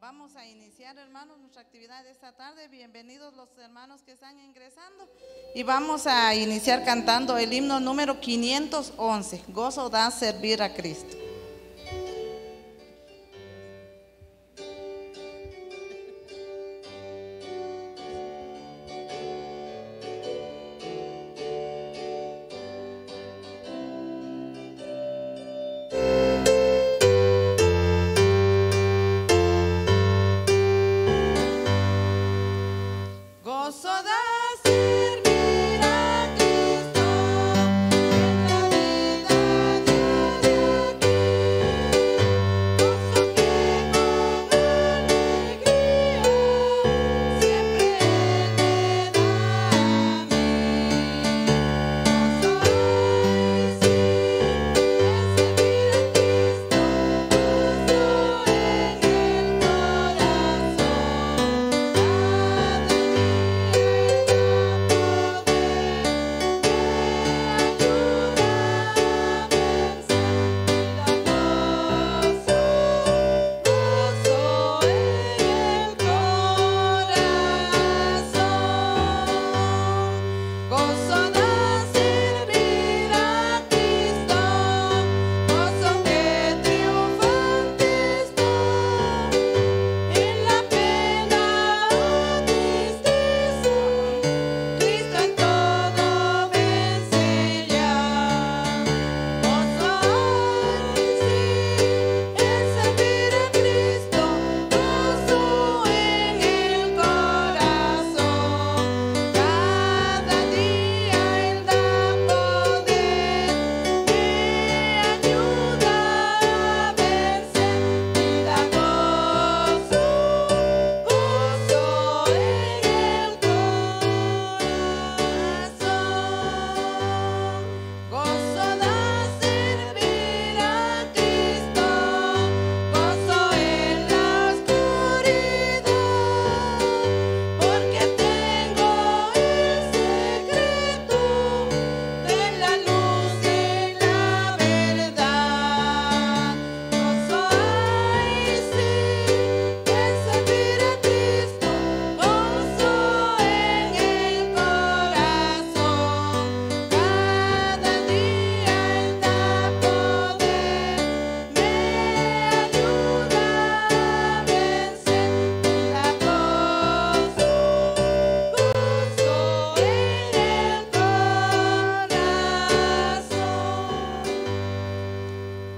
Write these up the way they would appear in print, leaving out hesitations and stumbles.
Vamos a iniciar, hermanos, nuestra actividad de esta tarde. Bienvenidos los hermanos que están ingresando. Y vamos a iniciar cantando el himno número 511. Gozo da servir a Cristo.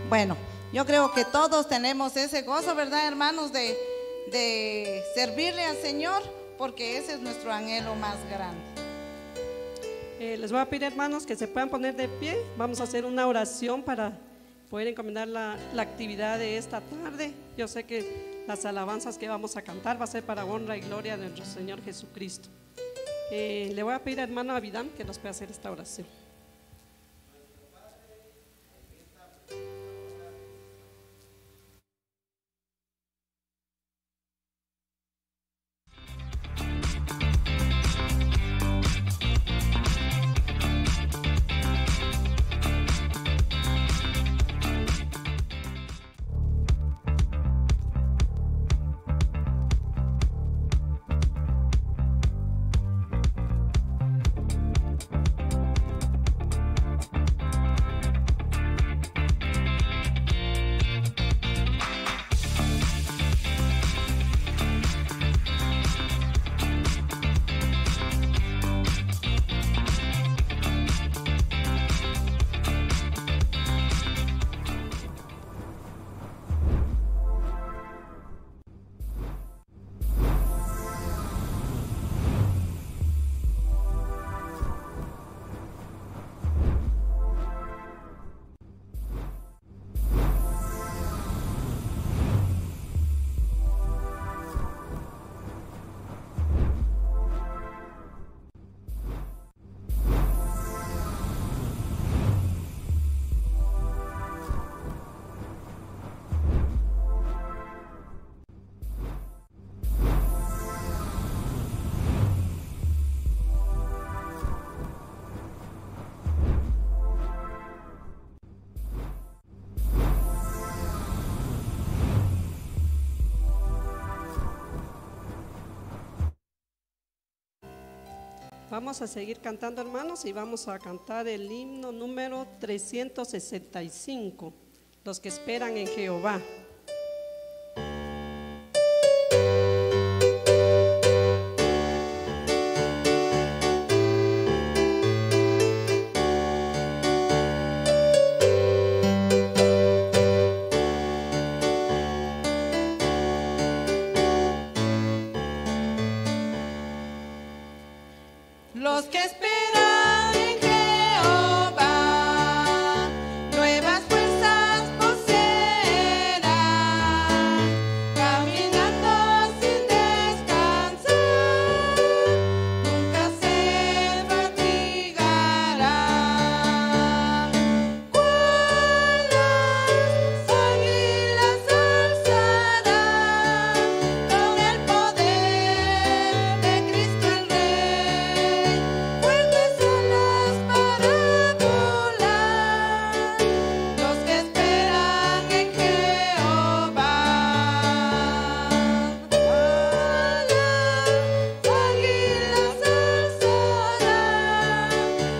Bueno, yo creo que todos tenemos ese gozo, ¿verdad, hermanos? De servirle al Señor, porque ese es nuestro anhelo más grande. Les voy a pedir, hermanos, que se puedan poner de pie. Vamos a hacer una oración para poder encomendar la actividad de esta tarde. Yo sé que las alabanzas que vamos a cantar va a ser para honra y gloria de nuestro Señor Jesucristo. Le voy a pedir al hermano Abidán que nos pueda hacer esta oración. Vamos a seguir cantando, hermanos, y vamos a cantar el himno número 365, los que esperan en Jehová. Los que esperan en Jehová, nuevas fuerzas poseerán, caminando sin descansar, nunca se fatigarán. Cual las águilas alzarán con el poder de Cristo el Rey. Fuertes alas para volar, los que esperan en Jehová. Alas, águilas alzarán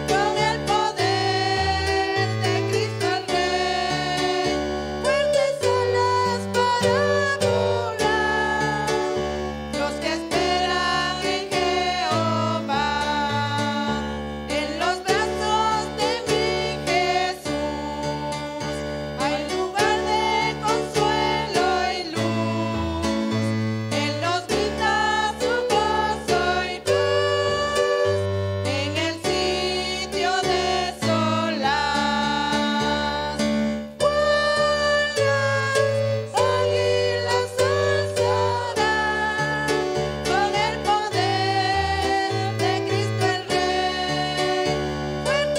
con el poder de Cristo el Rey. Fuertes alas para volar, los que esperan en Jehová. En los brazos de mi Jesús hay lugar de consuelo y luz. Él nos brinda su gozo y paz en el sitio de solas. Cual las águilas alzarán con el poder de Cristo el Rey. Fuertes alas para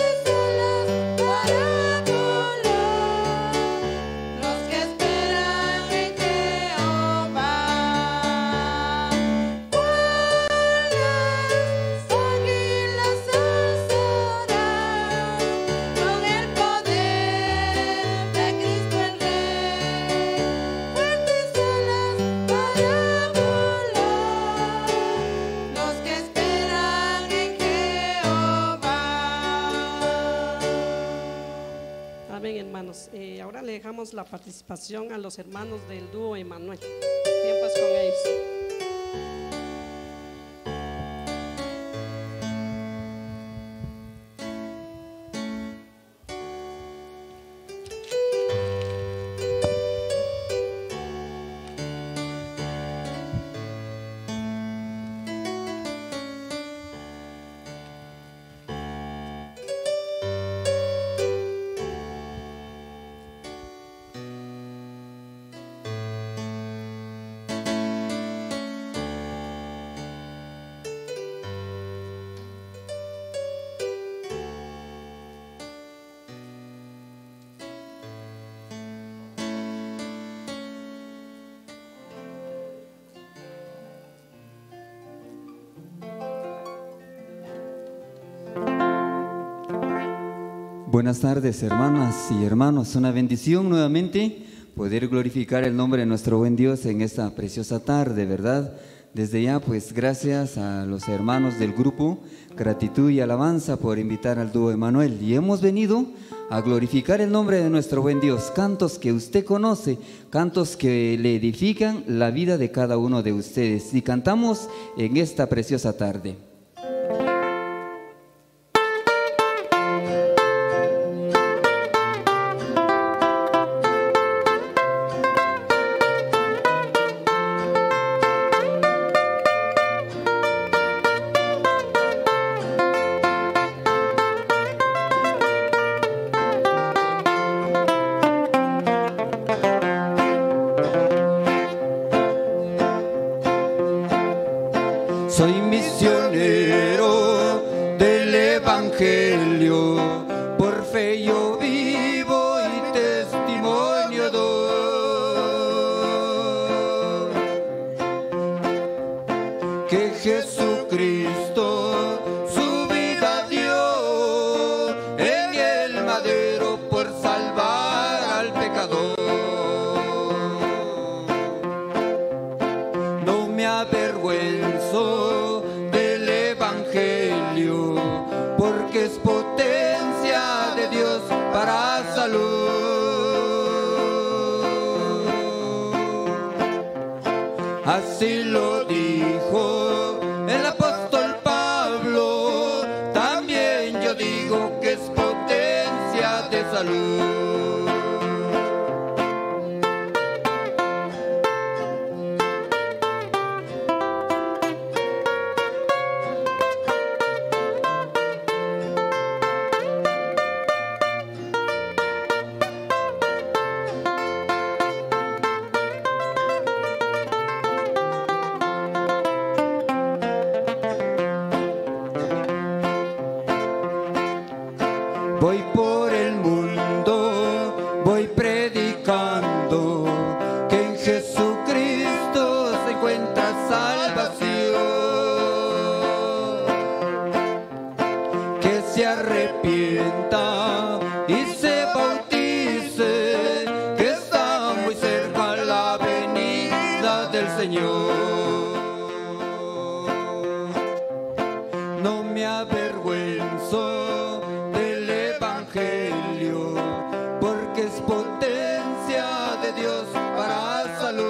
volar, los que esperan en Jehová. Cual las águilas alzarán con el poder de Cristo el Rey. Fuertes alas para volar, los que esperan en Jehová. Amén, hermanos. Ahora le dejamos la participación a los hermanos del dúo Emanuel. Tiempo es con ellos. Buenas tardes, hermanas y hermanos. Una bendición nuevamente poder glorificar el nombre de nuestro buen Dios en esta preciosa tarde, ¿verdad? Desde ya, pues gracias a los hermanos del grupo Gratitud y Alabanza por invitar al dúo Emanuel. Y hemos venido a glorificar el nombre de nuestro buen Dios. Cantos que usted conoce, cantos que le edifican la vida de cada uno de ustedes. Y cantamos en esta preciosa tarde. Soy misionero del Evangelio, por fe yo vivo y testimonio doy que Jesucristo su vida dio en el madero por salvar al pecador. No me avergüenzo del Evangelio, para salud. Así lo dijo el apóstol Pablo, también yo digo que es potencia de salud. Voy por el mundo, voy predicando que en Jesucristo se encuentra salvación. Que se arrepienta y se bautice, que está muy cerca la venida del Señor. No me avergüenzo del Evangelio, porque es potencia de Dios para salud.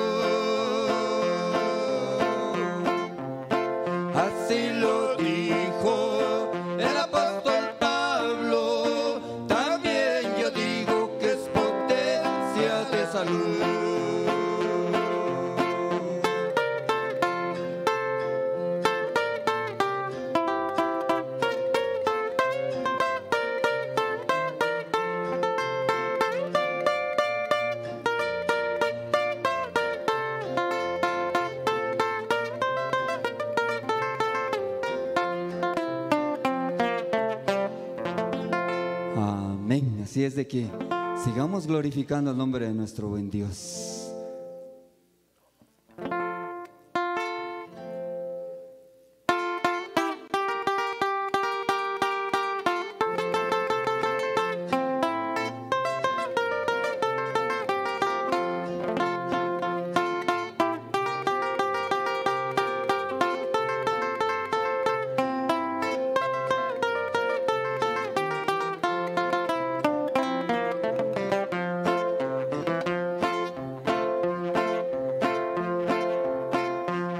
Así lo dijo el apóstol Pablo, también yo digo que es potencia de salud. Amén. Así es de que sigamos glorificando el nombre de nuestro buen Dios.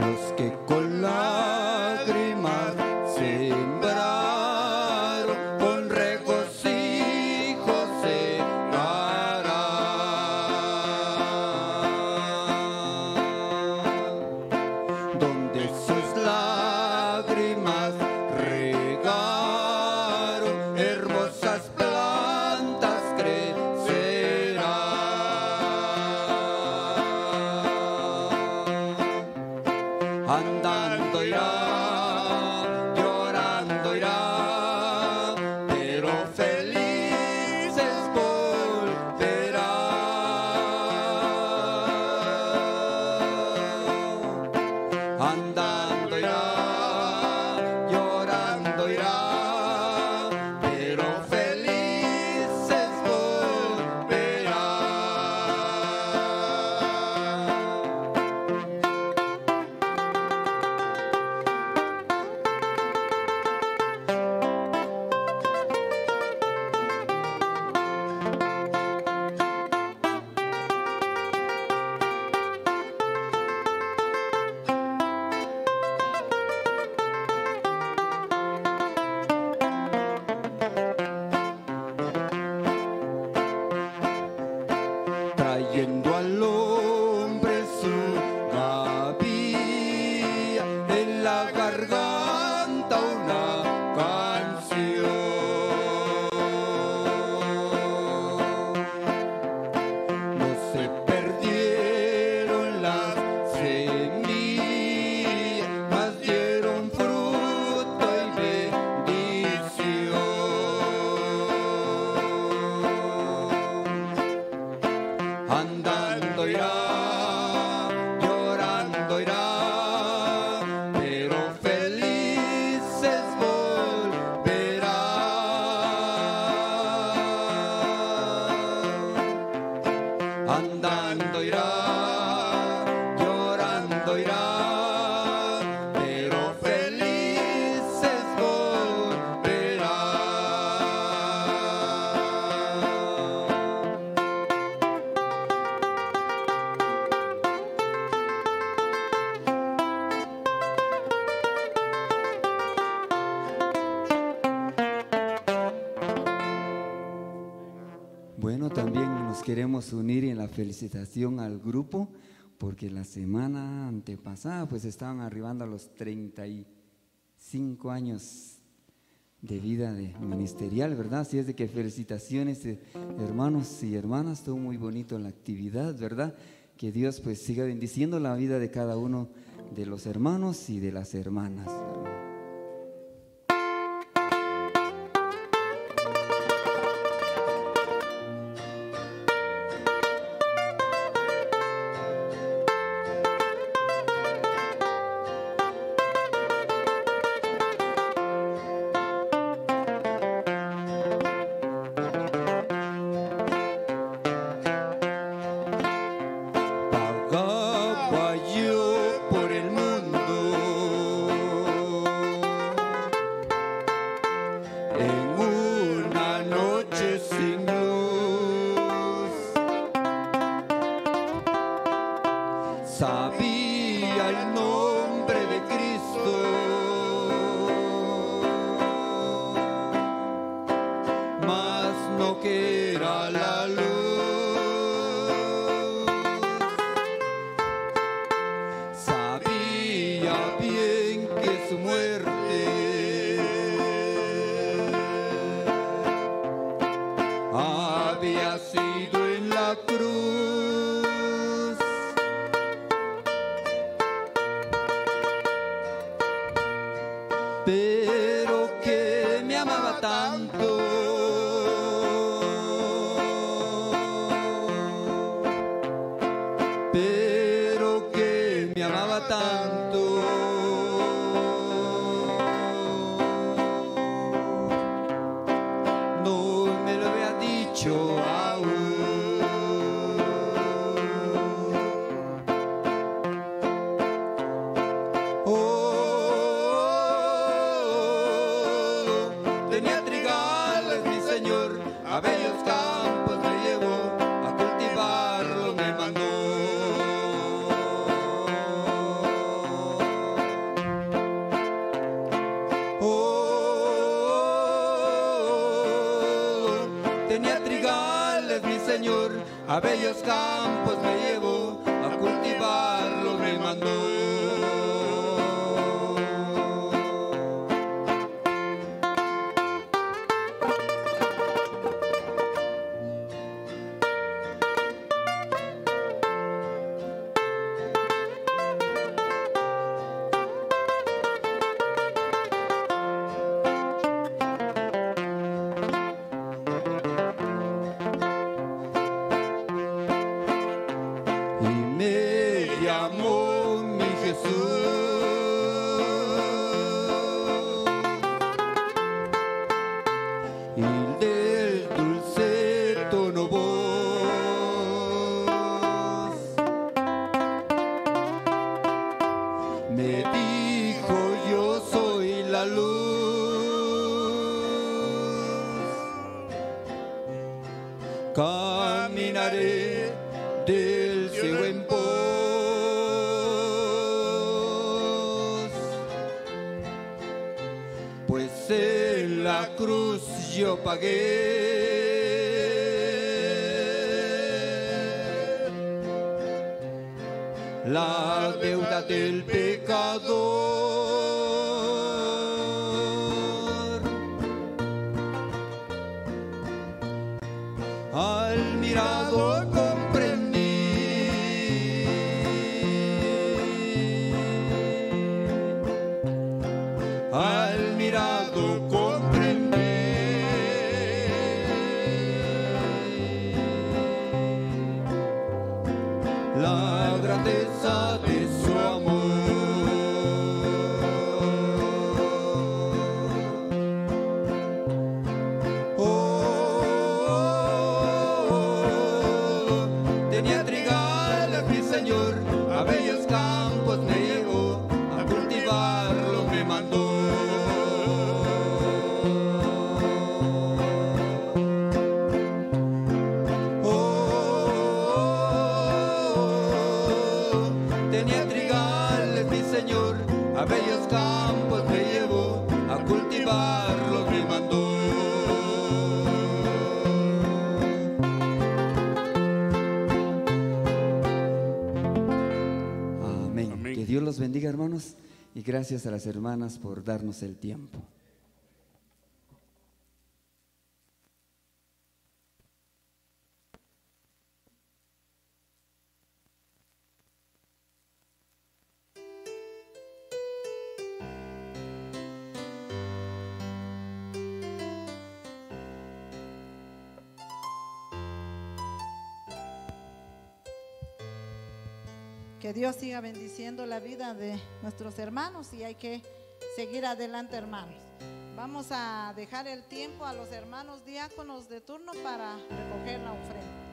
Los que con lágrimas sembraron, con regocijo segarán. Donde sus lágrimas regaron, hermosas plantas crecerán. Andando irá, llorando irá, pero felices volverá. Andando irá, llorando irá, pero felices volverá. Trayendo al hombre su gavilla, en la garganta una canción. No se perdieron las semillas, mas dieron fruto y bendición. Andando irá, llorando irá, pero felices volverá. Andando irá, llorando irá, pero felices volverá. Bueno, también nos queremos unir en la felicitación al grupo, porque la semana antepasada pues estaban arribando a los 35 años de vida ministerial, ¿verdad? Así es de que felicitaciones, hermanos y hermanas, estuvo muy bonito la actividad, ¿verdad? Que Dios pues siga bendiciendo la vida de cada uno de los hermanos y de las hermanas. Pagaba yo por el mundo en una noche sin luz. Sabía el nombre de Cristo, mas no que era la luz. Sabía bien que su muerte había sido en la cruz. Pero que me amaba tanto, pero que me amaba tanto, no me lo había dicho aún. Tenía trigales mi Señor, a bellos campos me llevó, a cultivarlos me mandó. Tenía trigales mi Señor, a bellos campos me llevó, a cultivarlos me mandó. Y me llamó mi Jesús, y del dulce tono voz me dijo: yo soy la luz, caminaré del cielo en pos, pues en la cruz yo pagué la deuda del pecador. Al mirado comprendí al mirado comprendí la grandeza de su amor. Tenía trigales mi Señor, a bellos campos me llevó, a cultivarlos me mandó. los bendiga, hermanos, y gracias a las hermanas por darnos el tiempo. Que Dios siga bendiciendo la vida de nuestros hermanos y hay que seguir adelante, hermanos. Vamos a dejar el tiempo a los hermanos diáconos de turno para recoger la ofrenda.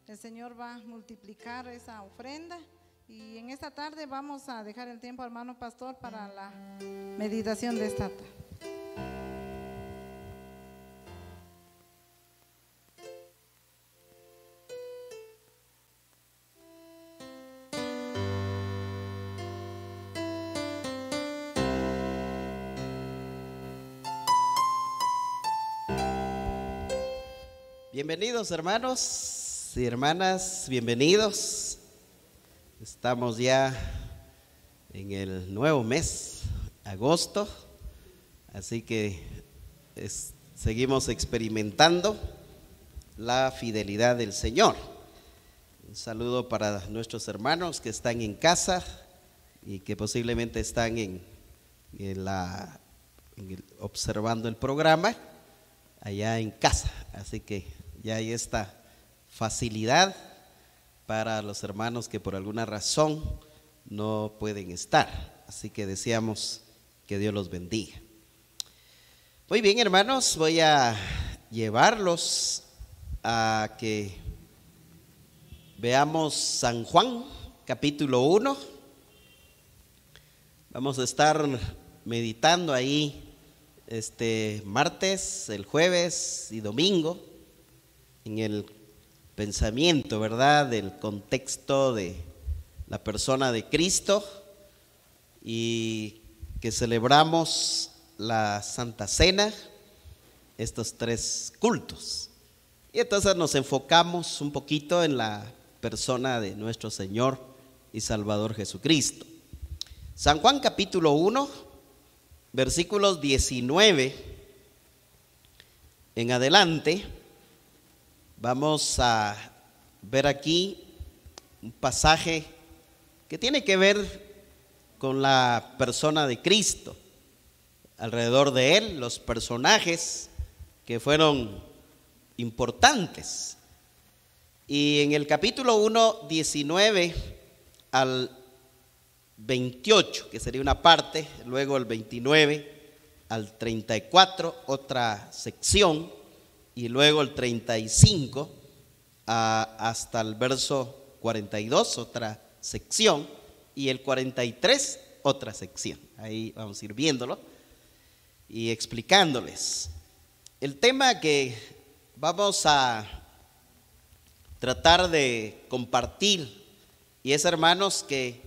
El Señor va a multiplicar esa ofrenda y en esta tarde vamos a dejar el tiempo, hermano pastor, para la meditación de esta tarde. Bienvenidos, hermanos y hermanas, bienvenidos. Estamos ya en el nuevo mes, agosto, así que seguimos experimentando la fidelidad del Señor. Un saludo para nuestros hermanos que están en casa y que posiblemente están observando el programa allá en casa, así que ya hay esta facilidad para los hermanos que por alguna razón no pueden estar, así que deseamos que Dios los bendiga. Muy bien, hermanos, voy a llevarlos a que veamos San Juan capítulo 1. Vamos a estar meditando ahí este martes, el jueves y domingo en el pensamiento, ¿verdad?, del contexto de la persona de Cristo, y que celebramos la Santa Cena, estos 3 cultos. Y entonces nos enfocamos un poquito en la persona de nuestro Señor y Salvador Jesucristo. San Juan capítulo 1, versículos 19 en adelante. Vamos a ver aquí un pasaje que tiene que ver con la persona de Cristo. Alrededor de él, los personajes que fueron importantes. Y en el capítulo 1, 19 al 28, que sería una parte, luego el 29 al 34, otra sección, y luego el 35 hasta el verso 42, otra sección, y el 43, otra sección. Ahí vamos a ir viéndolo y explicándoles. El tema que vamos a tratar de compartir, y es, hermanos, que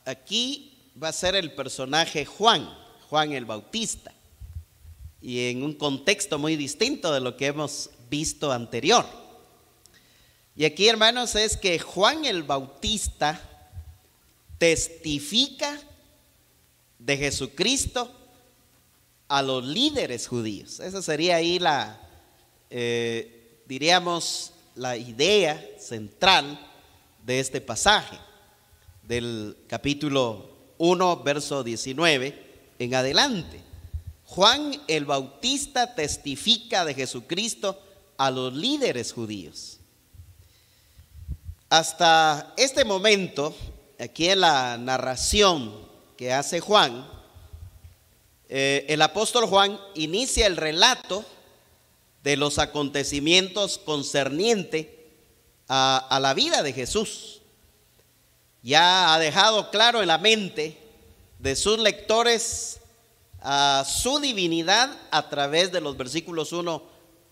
aquí va a ser el personaje Juan el Bautista, y en un contexto muy distinto de lo que hemos visto anterior. Y aquí, hermanos, es que Juan el Bautista testifica de Jesucristo a los líderes judíos. Esa sería ahí diríamos, la idea central de este pasaje, del capítulo 1, verso 19 en adelante. Juan el Bautista testifica de Jesucristo a los líderes judíos. Hasta este momento, aquí en la narración que hace Juan, el apóstol Juan inicia el relato de los acontecimientos concernientes a la vida de Jesús. Ya ha dejado claro en la mente de sus lectores su divinidad a través de los versículos 1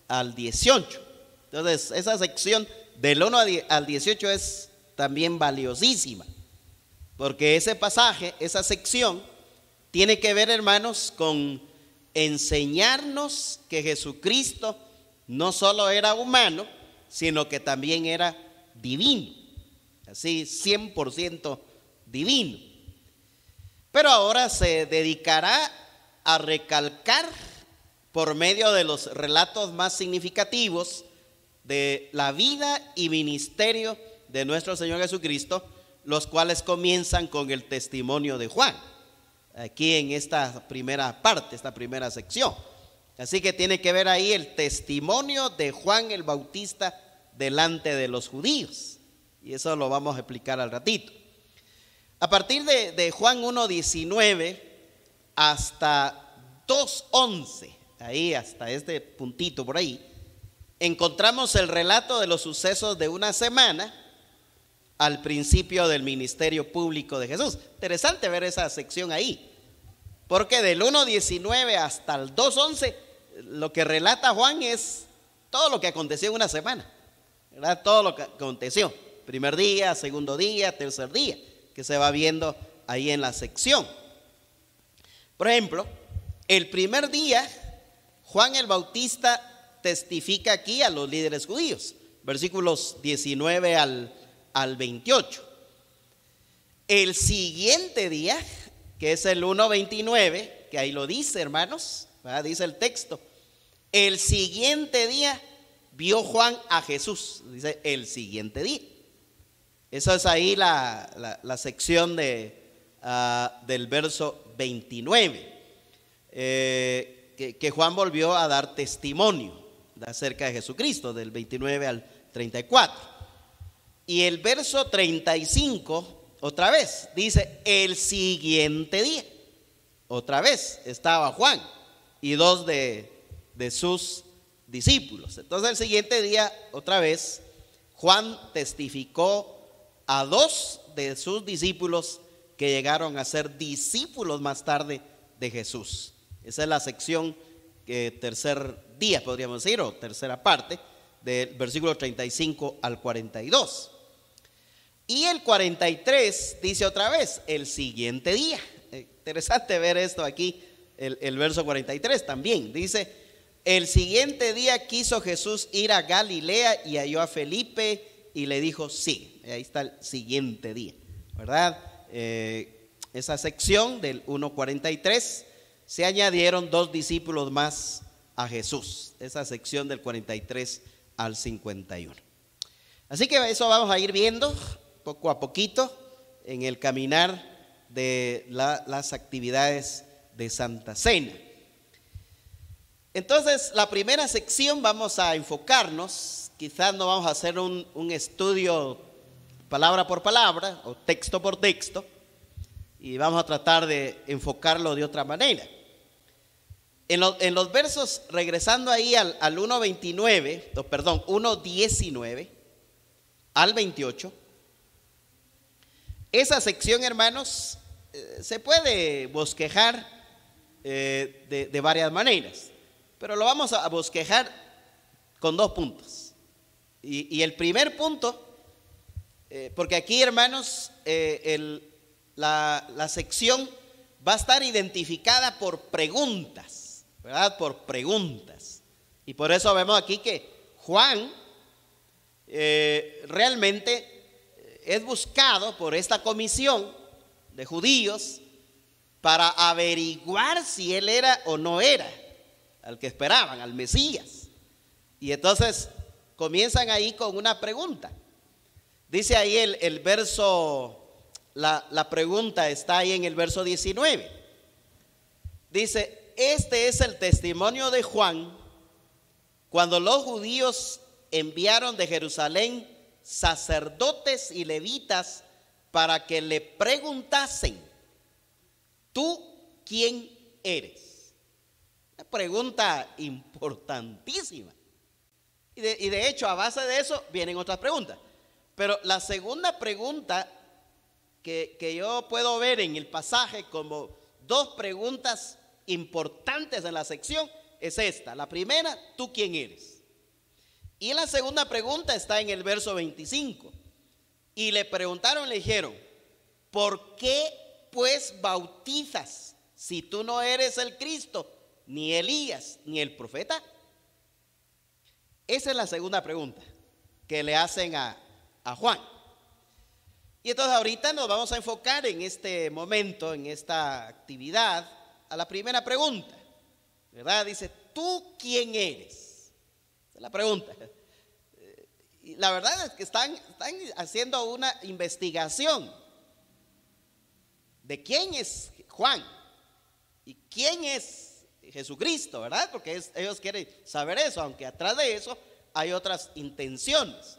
al 18. Entonces, esa sección del 1 al 18 es también valiosísima, porque ese pasaje, esa sección, tiene que ver, hermanos, con enseñarnos que Jesucristo no solo era humano, sino que también era divino, así 100% divino. Pero ahora se dedicará a recalcar, por medio de los relatos más significativos de la vida y ministerio de nuestro Señor Jesucristo, los cuales comienzan con el testimonio de Juan, aquí en esta primera parte, esta primera sección. Así que tiene que ver ahí el testimonio de Juan el Bautista delante de los judíos, y eso lo vamos a explicar al ratito. A partir de Juan 1:19 hasta 2:11, ahí hasta este puntito por ahí, encontramos el relato de los sucesos de una semana al principio del ministerio público de Jesús. Interesante ver esa sección ahí, porque del 1:19 hasta el 2:11, lo que relata Juan es todo lo que aconteció en una semana, ¿verdad? Todo lo que aconteció, primer día, segundo día, tercer día, que se va viendo ahí en la sección. Por ejemplo, el primer día, Juan el Bautista testifica aquí a los líderes judíos, versículos 19 al 28. El siguiente día, que es el 1:29, que ahí lo dice, hermanos, ¿verdad? Dice el texto, el siguiente día vio Juan a Jesús, dice el siguiente día. Eso es ahí la sección del verso 29, que Juan volvió a dar testimonio acerca de Jesucristo, del 29 al 34. Y el verso 35, otra vez, dice el siguiente día. Otra vez estaba Juan y dos de sus discípulos. Entonces el siguiente día, otra vez, Juan testificó a dos de sus discípulos que llegaron a ser discípulos más tarde de Jesús. Esa es la sección tercer día, podríamos decir, o tercera parte, del versículo 35 al 42. Y el 43 dice otra vez, el siguiente día. Interesante ver esto aquí, el verso 43 también. Dice, el siguiente día quiso Jesús ir a Galilea y halló a Felipe y le dijo, sí. Ahí está el siguiente día, ¿verdad? Esa sección del 1:43 se añadieron dos discípulos más a Jesús. Esa sección del 43 al 51. Así que eso vamos a ir viendo poco a poquito en el caminar de las actividades de Santa Cena. Entonces, la primera sección vamos a enfocarnos, quizás no vamos a hacer un estudio palabra por palabra o texto por texto, y vamos a tratar de enfocarlo de otra manera. En los versos, regresando ahí al 1:19 al 28, esa sección, hermanos, se puede bosquejar de varias maneras. pero lo vamos a bosquejar con 2 puntos. Y el primer punto, porque aquí, hermanos, la sección va a estar identificada por preguntas, ¿verdad? Por preguntas. Y por eso vemos aquí que Juan realmente es buscado por esta comisión de judíos para averiguar si él era o no era al que esperaban, al Mesías. Y entonces comienzan ahí con una pregunta. Dice ahí el verso, la pregunta está ahí en el verso 19. Dice: este es el testimonio de Juan cuando los judíos enviaron de Jerusalén sacerdotes y levitas para que le preguntasen: ¿tú quién eres? Una pregunta importantísima. Y de hecho, a base de eso vienen otras preguntas. Pero la segunda pregunta que yo puedo ver en el pasaje como 2 preguntas importantes en la sección es esta. La primera: ¿tú quién eres? Y la segunda pregunta está en el verso 25. Y le preguntaron, le dijeron: ¿por qué pues bautizas si tú no eres el Cristo, ni Elías, ni el profeta? Esa es la segunda pregunta que le hacen a Juan. Y entonces ahorita nos vamos a enfocar en este momento, en esta actividad, a la primera pregunta, ¿verdad? Dice: ¿tú quién eres? Esa es la pregunta. Y la verdad es que están haciendo una investigación de quién es Juan y quién es Jesucristo, ¿verdad? Porque ellos quieren saber eso, aunque atrás de eso hay otras intenciones.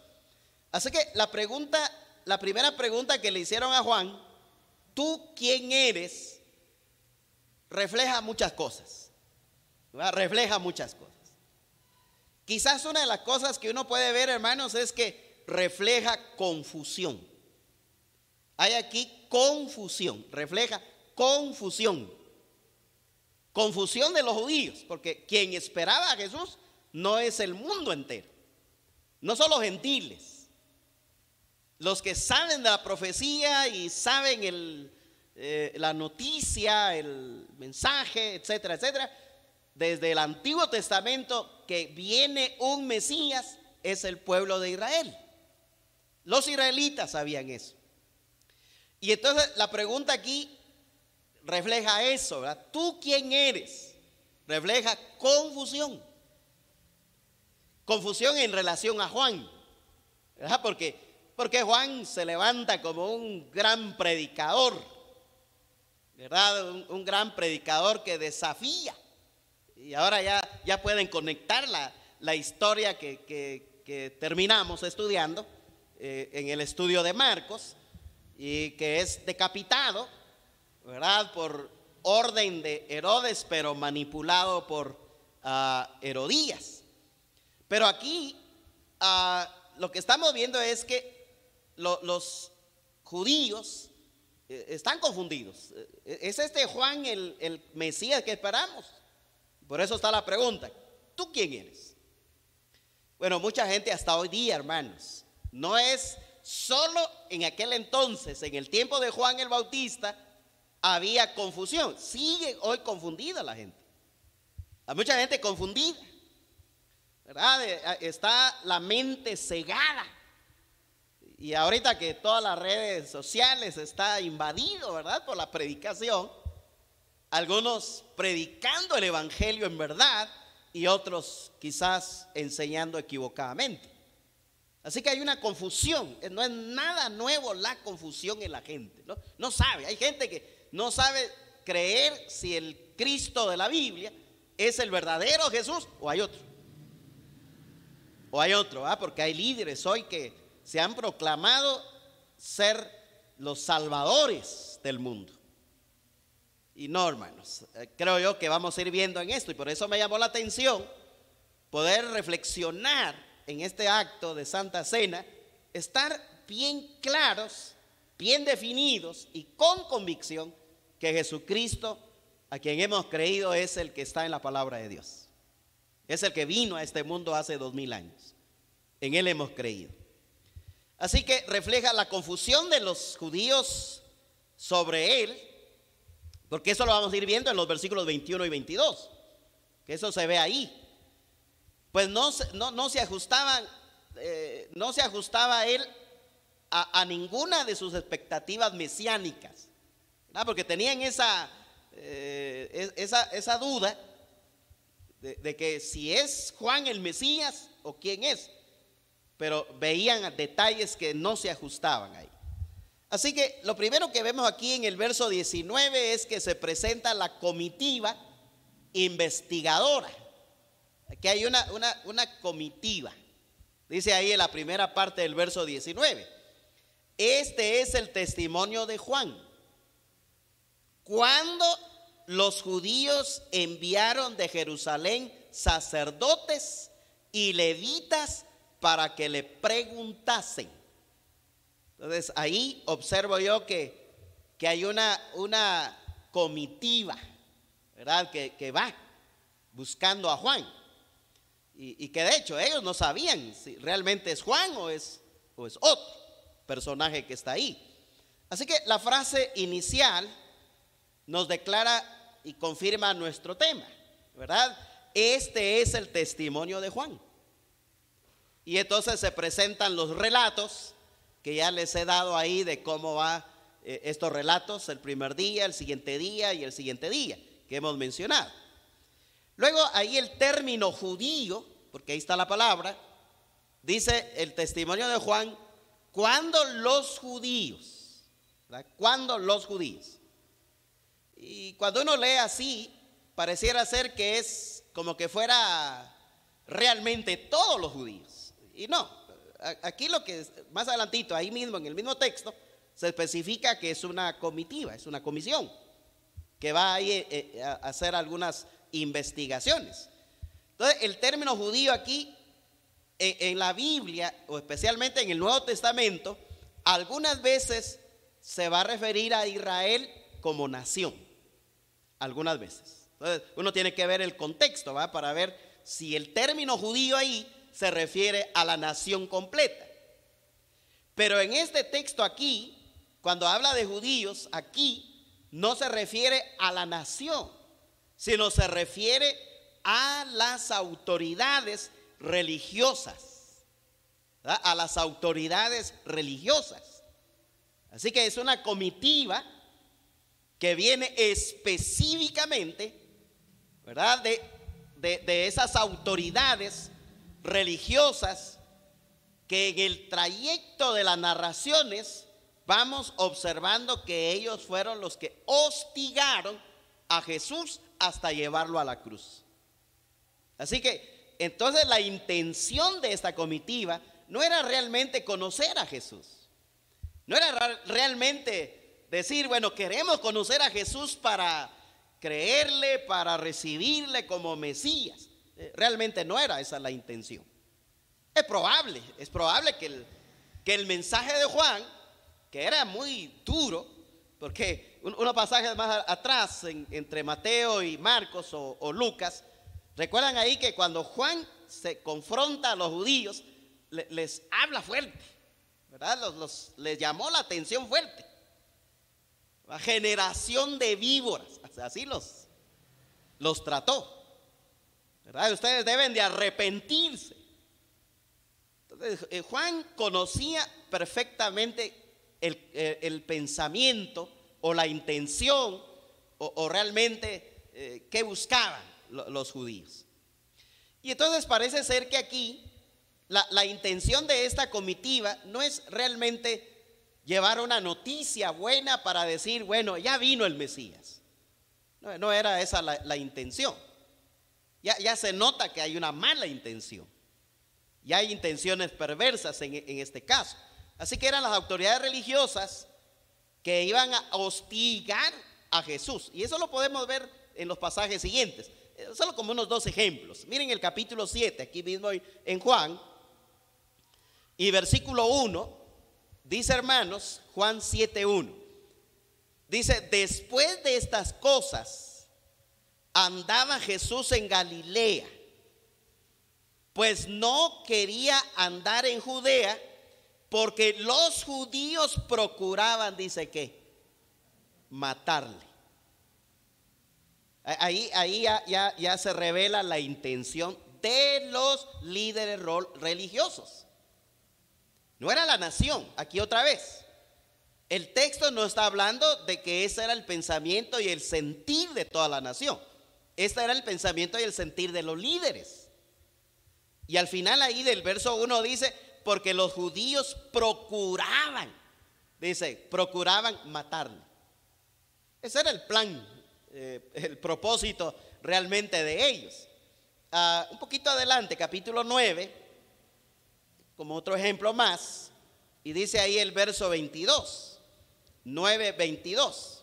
Así que la primera pregunta que le hicieron a Juan: ¿tú quién eres? Refleja muchas cosas, ¿verdad? Refleja muchas cosas. Quizás una de las cosas que uno puede ver, hermanos, es que refleja confusión. Hay aquí confusión, refleja confusión. Confusión de los judíos, porque quien esperaba a Jesús no es el mundo entero, no son los gentiles. Los que saben de la profecía y saben la noticia, el mensaje, etcétera, etcétera, desde el Antiguo Testamento que viene un Mesías, es el pueblo de Israel. Los israelitas sabían eso. Y entonces la pregunta aquí refleja eso, ¿verdad? ¿Tú quién eres? Refleja confusión. Confusión en relación a Juan, ¿verdad? Porque Juan se levanta como un gran predicador, ¿verdad? Un gran predicador que desafía. Y ahora ya pueden conectar la historia que terminamos estudiando en el estudio de Marcos, y que es decapitado, ¿verdad? Por orden de Herodes, pero manipulado por Herodías. Pero aquí lo que estamos viendo es que los judíos están confundidos. ¿Es este Juan el Mesías que esperamos? Por eso está la pregunta: ¿tú quién eres? Bueno, mucha gente hasta hoy día, hermanos, no es solo en aquel entonces, en el tiempo de Juan el Bautista, había confusión. Sigue hoy confundida la gente. Hay mucha gente confundida, ¿verdad? Está la mente cegada. Y ahorita que todas las redes sociales está invadido, ¿verdad?, por la predicación, algunos predicando el evangelio en verdad y otros quizás enseñando equivocadamente. Así que hay una confusión. No es nada nuevo la confusión en la gente, ¿no? No sabe, hay gente que no sabe creer si el Cristo de la Biblia es el verdadero Jesús o hay otro. ¿Verdad? Porque hay líderes hoy que se han proclamado ser los salvadores del mundo. Y no, hermanos, creo yo que vamos a ir viendo en esto, y por eso me llamó la atención poder reflexionar en este acto de Santa Cena, estar bien claros, bien definidos y con convicción que Jesucristo, a quien hemos creído, es el que está en la palabra de Dios. Es el que vino a este mundo hace 2000 años. En Él hemos creído. Así que refleja la confusión de los judíos sobre Él, porque eso lo vamos a ir viendo en los versículos 21 y 22, que eso se ve ahí. Pues no se ajustaba Él a ninguna de sus expectativas mesiánicas, ¿verdad? Porque tenían esa duda de que si es Juan el Mesías o quién es, pero veían detalles que no se ajustaban ahí. Así que lo primero que vemos aquí en el verso 19 es que se presenta la comitiva investigadora. Aquí hay una comitiva. Dice ahí en la primera parte del verso 19: este es el testimonio de Juan, cuando los judíos enviaron de Jerusalén sacerdotes y levitas para que le preguntasen. Entonces ahí observo yo que hay una comitiva, ¿verdad? Que va buscando a Juan. Y que de hecho ellos no sabían si realmente es Juan o es otro personaje que está ahí. Así que la frase inicial nos declara y confirma nuestro tema, ¿verdad? Este es el testimonio de Juan. Y entonces se presentan los relatos que ya les he dado ahí de cómo va estos relatos, el primer día, el siguiente día y el siguiente día que hemos mencionado. Luego ahí el término judío, porque ahí está la palabra, dice el testimonio de Juan, cuando los judíos, ¿verdad? Cuando los judíos. Y cuando uno lee así, pareciera ser que es como que fuera realmente todos los judíos. Y no, aquí lo que más adelantito, ahí mismo en el mismo texto, se especifica que es una comitiva, es una comisión que va ahí a hacer algunas investigaciones. Entonces el término judío aquí en la Biblia, o especialmente en el Nuevo Testamento, algunas veces se va a referir a Israel como nación, algunas veces. Entonces uno tiene que ver el contexto, ¿va? Para ver si el término judío ahí se refiere a la nación completa. Pero en este texto aquí, cuando habla de judíos, aquí no se refiere a la nación, sino se refiere a las autoridades religiosas, ¿verdad? A las autoridades religiosas. Así que es una comitiva que viene específicamente, ¿verdad? De esas autoridades religiosas que en el trayecto de las narraciones vamos observando que ellos fueron los que hostigaron a Jesús hasta llevarlo a la cruz. Así que entonces la intención de esta comitiva no era realmente conocer a Jesús, no era realmente decir, bueno, queremos conocer a Jesús para creerle, para recibirle como Mesías. Realmente no era esa la intención. Es probable que el mensaje de Juan, que era muy duro, porque unos pasajes más atrás, entre Mateo y Marcos o Lucas, recuerdan ahí que cuando Juan se confronta a los judíos, les habla fuerte, ¿verdad? Les llamó la atención fuerte. La generación de víboras, así los trató, ¿verdad? Ustedes deben de arrepentirse. Entonces, Juan conocía perfectamente el pensamiento o la intención o realmente qué buscaban los judíos. Y entonces parece ser que aquí la intención de esta comitiva no es realmente llevar una noticia buena para decir, bueno, ya vino el Mesías. No era esa la intención. Ya se nota que hay una mala intención. Ya hay intenciones perversas en este caso. Así que eran las autoridades religiosas que iban a hostigar a Jesús. Y eso lo podemos ver en los pasajes siguientes. Solo como unos 2 ejemplos. Miren el capítulo 7, aquí mismo en Juan. Y versículo 1, dice, hermanos, Juan 7:1. Dice, después de estas cosas, andaba Jesús en Galilea, pues no quería andar en Judea porque los judíos procuraban, dice que, matarle. Ahí ya se revela la intención de los líderes religiosos. No era la nación, aquí otra vez. El texto no está hablando de que ese era el pensamiento y el sentir de toda la nación. Este era el pensamiento y el sentir de los líderes. Y al final ahí del verso 1 dice, porque los judíos procuraban, dice, procuraban matarle. Ese era el plan, el propósito realmente de ellos. Un poquito adelante, capítulo 9, como otro ejemplo más, y dice ahí el verso 22, 9:22.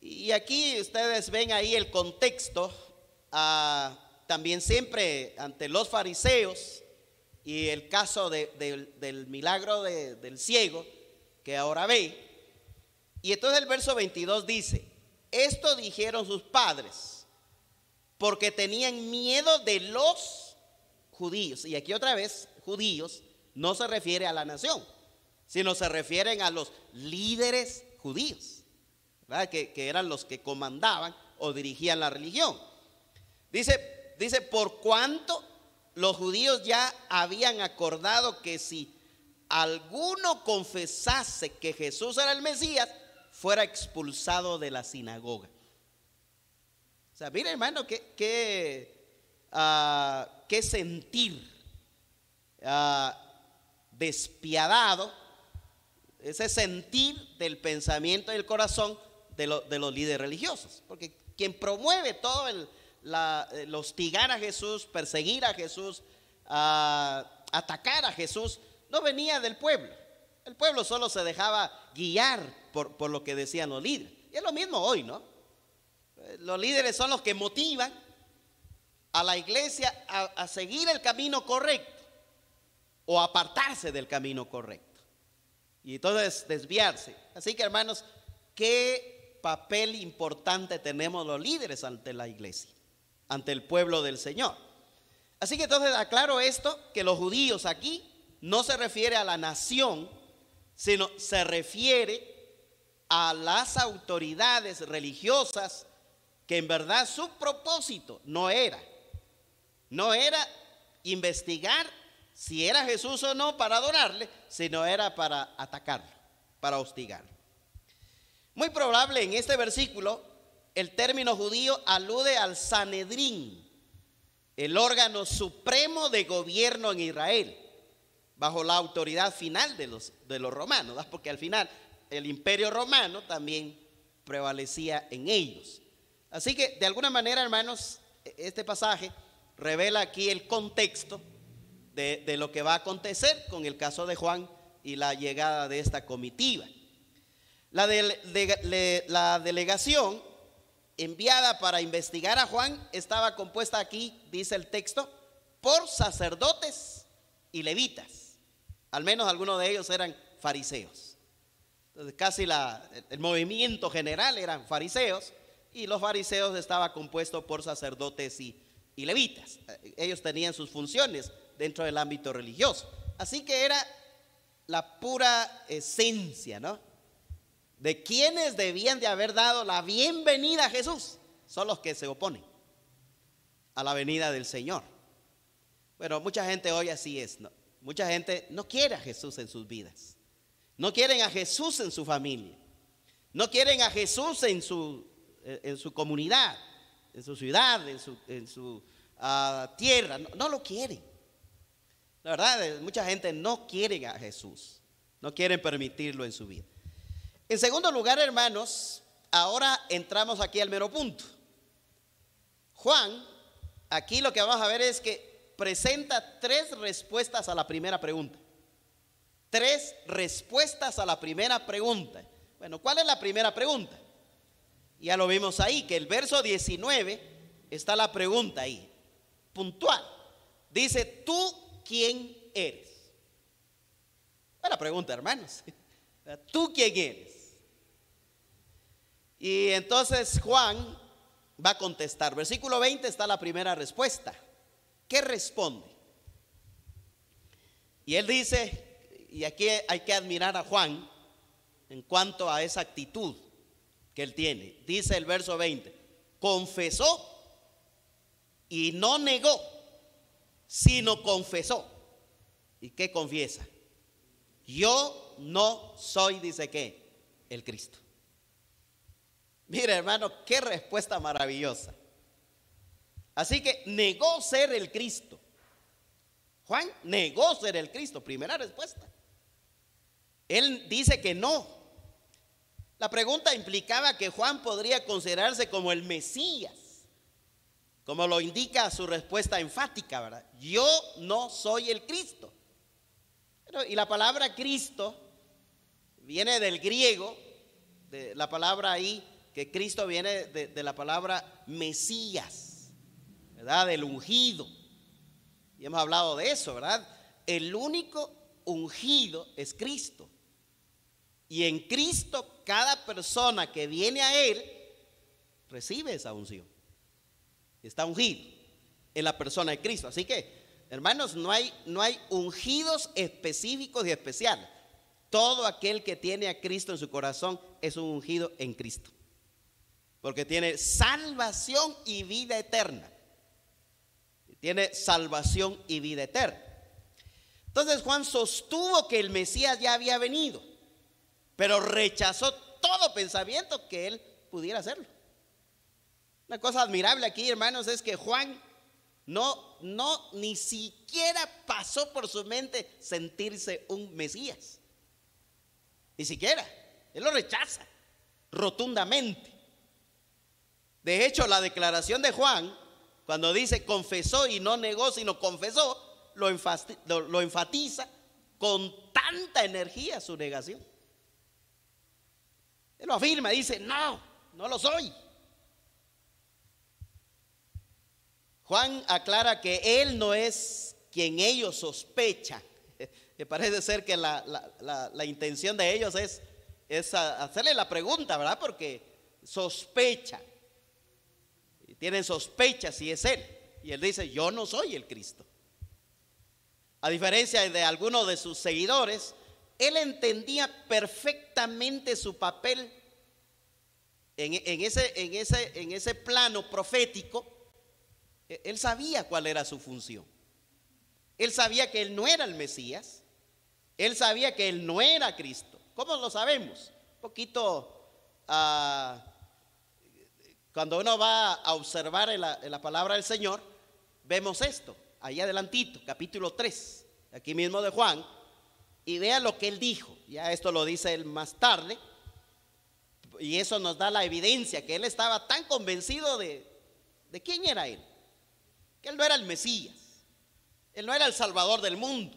Y aquí ustedes ven ahí el contexto, también siempre ante los fariseos, y el caso del milagro del ciego, que ahora ve. Y entonces el verso 22 dice, esto dijeron sus padres, porque tenían miedo de los judíos. Y aquí otra vez, judíos no se refiere a la nación, sino se refieren a los líderes judíos, ¿verdad? Que eran los que comandaban o dirigían la religión. Dice, por cuanto los judíos ya habían acordado que si alguno confesase que Jesús era el Mesías, fuera expulsado de la sinagoga. O sea, mire, hermano, qué sentir despiadado, ese sentir del pensamiento y el corazón de los líderes religiosos. Porque quien promueve todo el hostigar a Jesús, perseguir a Jesús, atacar a Jesús, no venía del pueblo. El pueblo solo se dejaba guiar por lo que decían los líderes. Y es lo mismo hoy, ¿no? Los líderes son los que motivan a la iglesia a seguir el camino correcto o apartarse del camino correcto. Y entonces desviarse. Así que, hermanos, qué papel importante tenemos los líderes ante la iglesia, ante el pueblo del Señor. Así que entonces aclaro esto, que los judíos aquí no se refiere a la nación, sino se refiere a las autoridades religiosas que en verdad su propósito no era investigar si era Jesús o no para adorarle, sino era para atacarlo, para hostigarlo. Muy probable en este versículo el término judío alude al Sanedrín, el órgano supremo de gobierno en Israel, bajo la autoridad final de los romanos, ¿verdad? Porque al final el imperio romano también prevalecía en ellos. Así que de alguna manera, hermanos, este pasaje revela aquí el contexto de lo que va a acontecer con el caso de Juan y la llegada de esta comitiva. La delegación enviada para investigar a Juan estaba compuesta aquí, dice el texto, por sacerdotes y levitas. Al menos algunos de ellos eran fariseos. Entonces casi el movimiento general eran fariseos, y los fariseos estaban compuestos por sacerdotes y levitas. Ellos tenían sus funciones dentro del ámbito religioso. Así que era la pura esencia, ¿no?, de quienes debían de haber dado la bienvenida a Jesús. Son los que se oponen a la venida del Señor. Bueno, mucha gente hoy así es, ¿no? Mucha gente no quiere a Jesús en sus vidas. No quieren a Jesús en su familia. No quieren a Jesús en su comunidad, en su ciudad, en su tierra. No lo quieren. La verdad, mucha gente no quiere a Jesús. No quieren permitirlo en su vida. En segundo lugar, hermanos, ahora entramos aquí al mero punto. Juan, aquí lo que vamos a ver es que presenta 3 respuestas a la primera pregunta. 3 respuestas a la primera pregunta. Bueno, ¿cuál es la primera pregunta? Ya lo vimos ahí, que el verso 19 está la pregunta ahí, puntual. Dice, ¿tú quién eres? Buena pregunta, hermanos. ¿Tú quién eres? Y entonces Juan va a contestar. Versículo 20 está la primera respuesta. ¿qué responde? Y él dice, y aquí hay que admirar a Juan en cuanto a esa actitud que él tiene. Dice el verso 20, confesó y no negó, sino confesó. ¿Y qué confiesa? Yo no soy, dice ¿qué? El Cristo. Mira, hermano, qué respuesta maravillosa. Así que negó ser el Cristo. Juan negó ser el Cristo, primera respuesta. Él dice que no. La pregunta implicaba que Juan podría considerarse como el Mesías, como lo indica su respuesta enfática, ¿verdad? Yo no soy el Cristo. Y la palabra Cristo viene del griego, de la palabra ahí, que Cristo viene de la palabra Mesías, ¿verdad? Del ungido. Y hemos hablado de eso, ¿verdad? El único ungido es Cristo. Y en Cristo cada persona que viene a Él recibe esa unción. Está ungido en la persona de Cristo. Así que, hermanos, no hay ungidos específicos y especiales. Todo aquel que tiene a Cristo en su corazón es un ungido en Cristo, porque tiene salvación y vida eterna. Tiene salvación y vida eterna. Entonces Juan sostuvo que el Mesías ya había venido, pero rechazó todo pensamiento que él pudiera hacerlo. Una cosa admirable aquí, hermanos, es que Juan ni siquiera pasó por su mente sentirse un Mesías. Ni siquiera. Él lo rechaza rotundamente. De hecho, la declaración de Juan, cuando dice confesó y no negó, sino confesó, lo enfatiza con tanta energía su negación. Él lo afirma, dice, no lo soy. Juan aclara que él no es quien ellos sospechan. Me parece ser que la intención de ellos es hacerle la pregunta, ¿verdad? Porque sospecha. Tienen sospechas si es él. Y él dice, yo no soy el Cristo. A diferencia de algunos de sus seguidores, él entendía perfectamente su papel en ese plano profético. Él sabía cuál era su función. Él sabía que él no era el Mesías. Él sabía que él no era Cristo. ¿Cómo lo sabemos? Un poquito cuando uno va a observar en la palabra del Señor, vemos esto, ahí adelantito, capítulo 3, aquí mismo de Juan, y vea lo que él dijo. Ya esto lo dice él más tarde, y eso nos da la evidencia que él estaba tan convencido de quién era él, que él no era el Mesías, él no era el Salvador del mundo,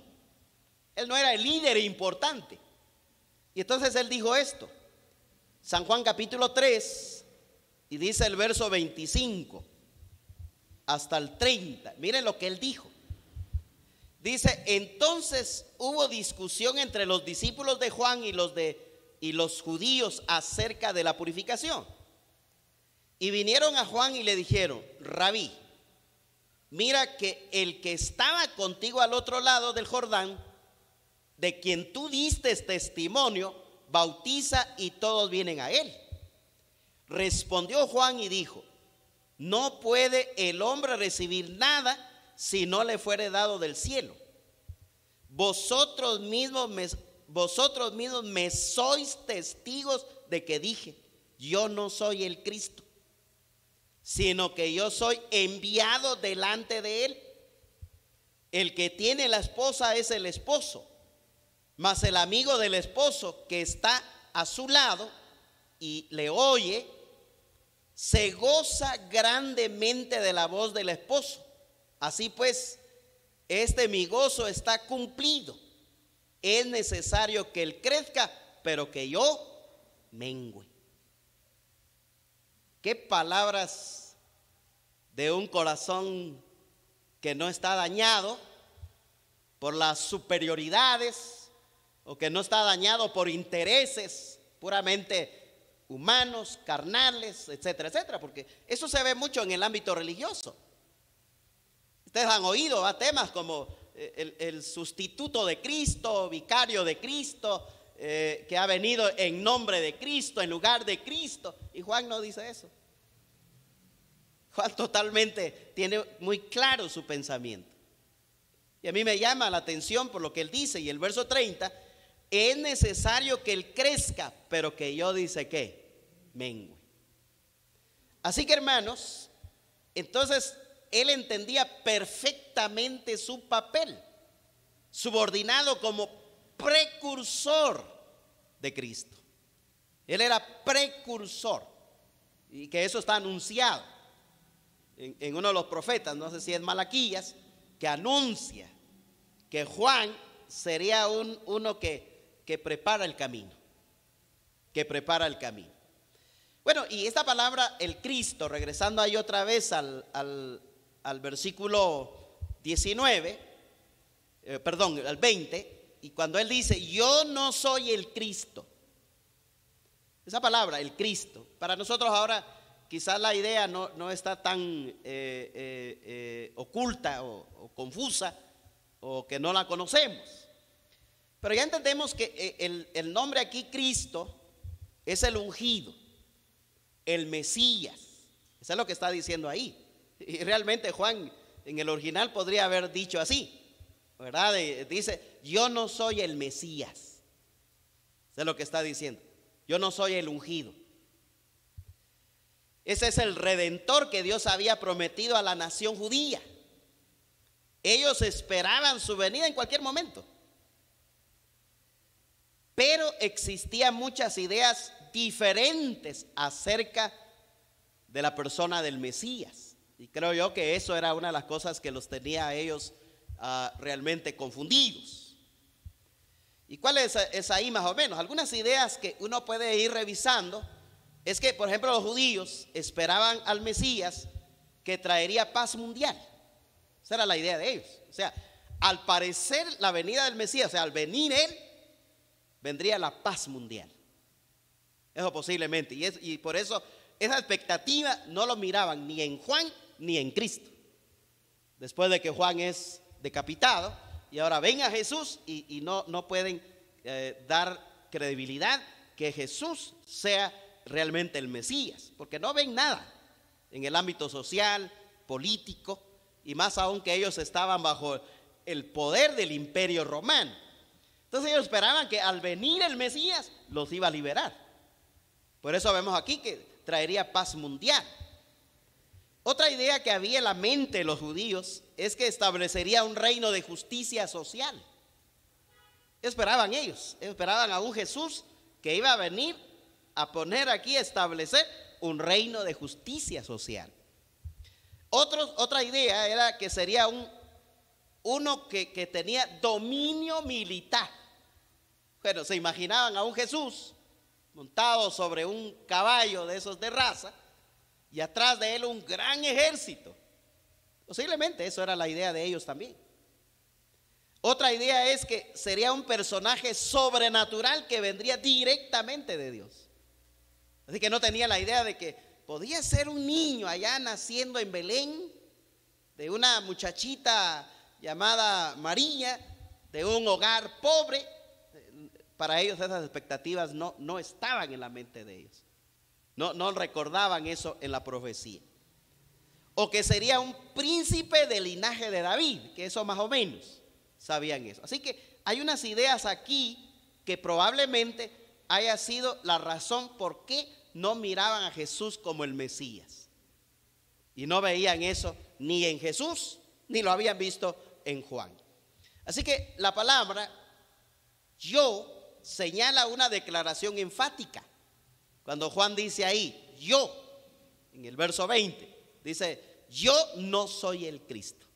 él no era el líder importante. Y entonces él dijo esto, San Juan capítulo 3, y dice el verso 25 hasta el 30. Miren lo que él dijo. Dice, entonces hubo discusión entre los discípulos de Juan y los judíos acerca de la purificación. Y vinieron a Juan y le dijeron, Rabí, mira que el que estaba contigo al otro lado del Jordán, de quien tú diste testimonio, bautiza y todos vienen a él. Respondió Juan y dijo, no puede el hombre recibir nada si no le fuere dado del cielo. Vosotros mismos me sois testigos de que dije, yo no soy el Cristo, sino que yo soy enviado delante de él. El que tiene la esposa es el esposo, mas el amigo del esposo que está a su lado y le oye, se goza grandemente de la voz del esposo. Así pues, mi gozo está cumplido. Es necesario que él crezca, pero que yo mengüe. Qué palabras de un corazón que no está dañado por las superioridades, o que no está dañado por intereses puramente humanos, carnales, etcétera, etcétera, porque eso se ve mucho en el ámbito religioso. Ustedes han oído temas como el sustituto de Cristo, vicario de Cristo, que ha venido en nombre de Cristo, en lugar de Cristo. Y Juan no dice eso. Juan totalmente tiene muy claro su pensamiento. Y a mí me llama la atención por lo que él dice. Y el verso 30, es necesario que él crezca, pero que yo, dice, ¿qué? Mengue. Así que, hermanos, entonces él entendía perfectamente su papel, subordinado como precursor de Cristo. Él era precursor, y que eso está anunciado en uno de los profetas, no sé si es Malaquías, que anuncia que Juan sería uno que prepara el camino, que prepara el camino. Bueno, y esta palabra, el Cristo, regresando ahí otra vez al versículo 19, al 20, y cuando él dice, yo no soy el Cristo. Esa palabra, el Cristo, para nosotros ahora quizás la idea no está tan oculta o confusa, o que no la conocemos. Pero ya entendemos que el nombre aquí, Cristo, es el ungido, el Mesías. Eso es lo que está diciendo ahí. Y realmente Juan en el original podría haber dicho así, ¿verdad? Dice, yo no soy el Mesías. Eso es lo que está diciendo. Yo no soy el ungido. Ese es el redentor que Dios había prometido a la nación judía. Ellos esperaban su venida en cualquier momento. Pero existían muchas ideas diferentes acerca de la persona del Mesías. Y creo yo que eso era una de las cosas que los tenía a ellos realmente confundidos. ¿Y cuál es ahí más o menos? Algunas ideas que uno puede ir revisando es que, por ejemplo, los judíos esperaban al Mesías que traería paz mundial. Esa era la idea de ellos. O sea, al parecer la venida del Mesías, o sea, al venir él, vendría la paz mundial. Eso posiblemente. Y por eso esa expectativa no lo miraban ni en Juan ni en Cristo. Después de que Juan es decapitado y ahora ven a Jesús y no pueden dar credibilidad que Jesús sea realmente el Mesías, porque no ven nada en el ámbito social, político, y más aún que ellos estaban bajo el poder del imperio romano. Entonces ellos esperaban que al venir el Mesías los iba a liberar. Por eso vemos aquí que traería paz mundial. Otra idea que había en la mente de los judíos es que establecería un reino de justicia social. Esperaban ellos, esperaban a un Jesús que iba a venir a poner aquí, a establecer un reino de justicia social. Otra idea era que sería uno que tenía dominio militar. Bueno, se imaginaban a un Jesús montado sobre un caballo de esos de raza y atrás de él un gran ejército. Posiblemente eso era la idea de ellos también. Otra idea es que sería un personaje sobrenatural que vendría directamente de Dios. Así que no tenía la idea de que podía ser un niño allá naciendo en Belén, de una muchachita llamada María, de un hogar pobre. Para ellos esas expectativas no estaban en la mente de ellos. No recordaban eso en la profecía. O que sería un príncipe del linaje de David, que eso más o menos sabían eso. Así que hay unas ideas aquí que probablemente haya sido la razón por qué no miraban a Jesús como el Mesías. Y no veían eso ni en Jesús, ni lo habían visto en Juan. Así que la palabra yo señala una declaración enfática. Cuando Juan dice ahí, yo, en el verso 20, dice, yo no soy el Cristo.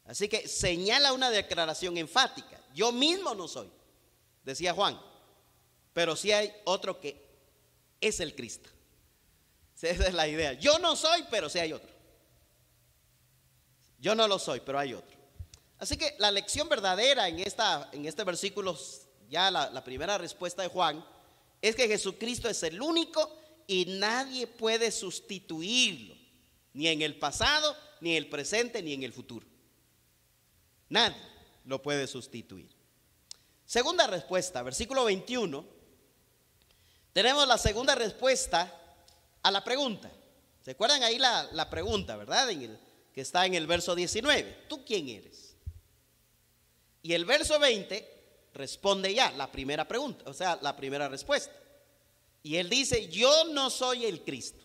Así que señala una declaración enfática. Yo mismo no soy, decía Juan, pero sí hay otro que es el Cristo. Esa es la idea. Yo no soy, pero sí hay otro. Yo no lo soy, pero hay otro. Así que la lección verdadera en este versículo, ya la primera respuesta de Juan, es que Jesucristo es el único y nadie puede sustituirlo, ni en el pasado, ni en el presente, ni en el futuro. Nadie lo puede sustituir. Segunda respuesta, versículo 21. Tenemos la segunda respuesta a la pregunta. ¿Se acuerdan ahí la pregunta, verdad? Que está en el verso 19. ¿Tú quién eres? Y el verso 20 responde ya la primera pregunta, o sea, la primera respuesta. Y él dice, yo no soy el Cristo.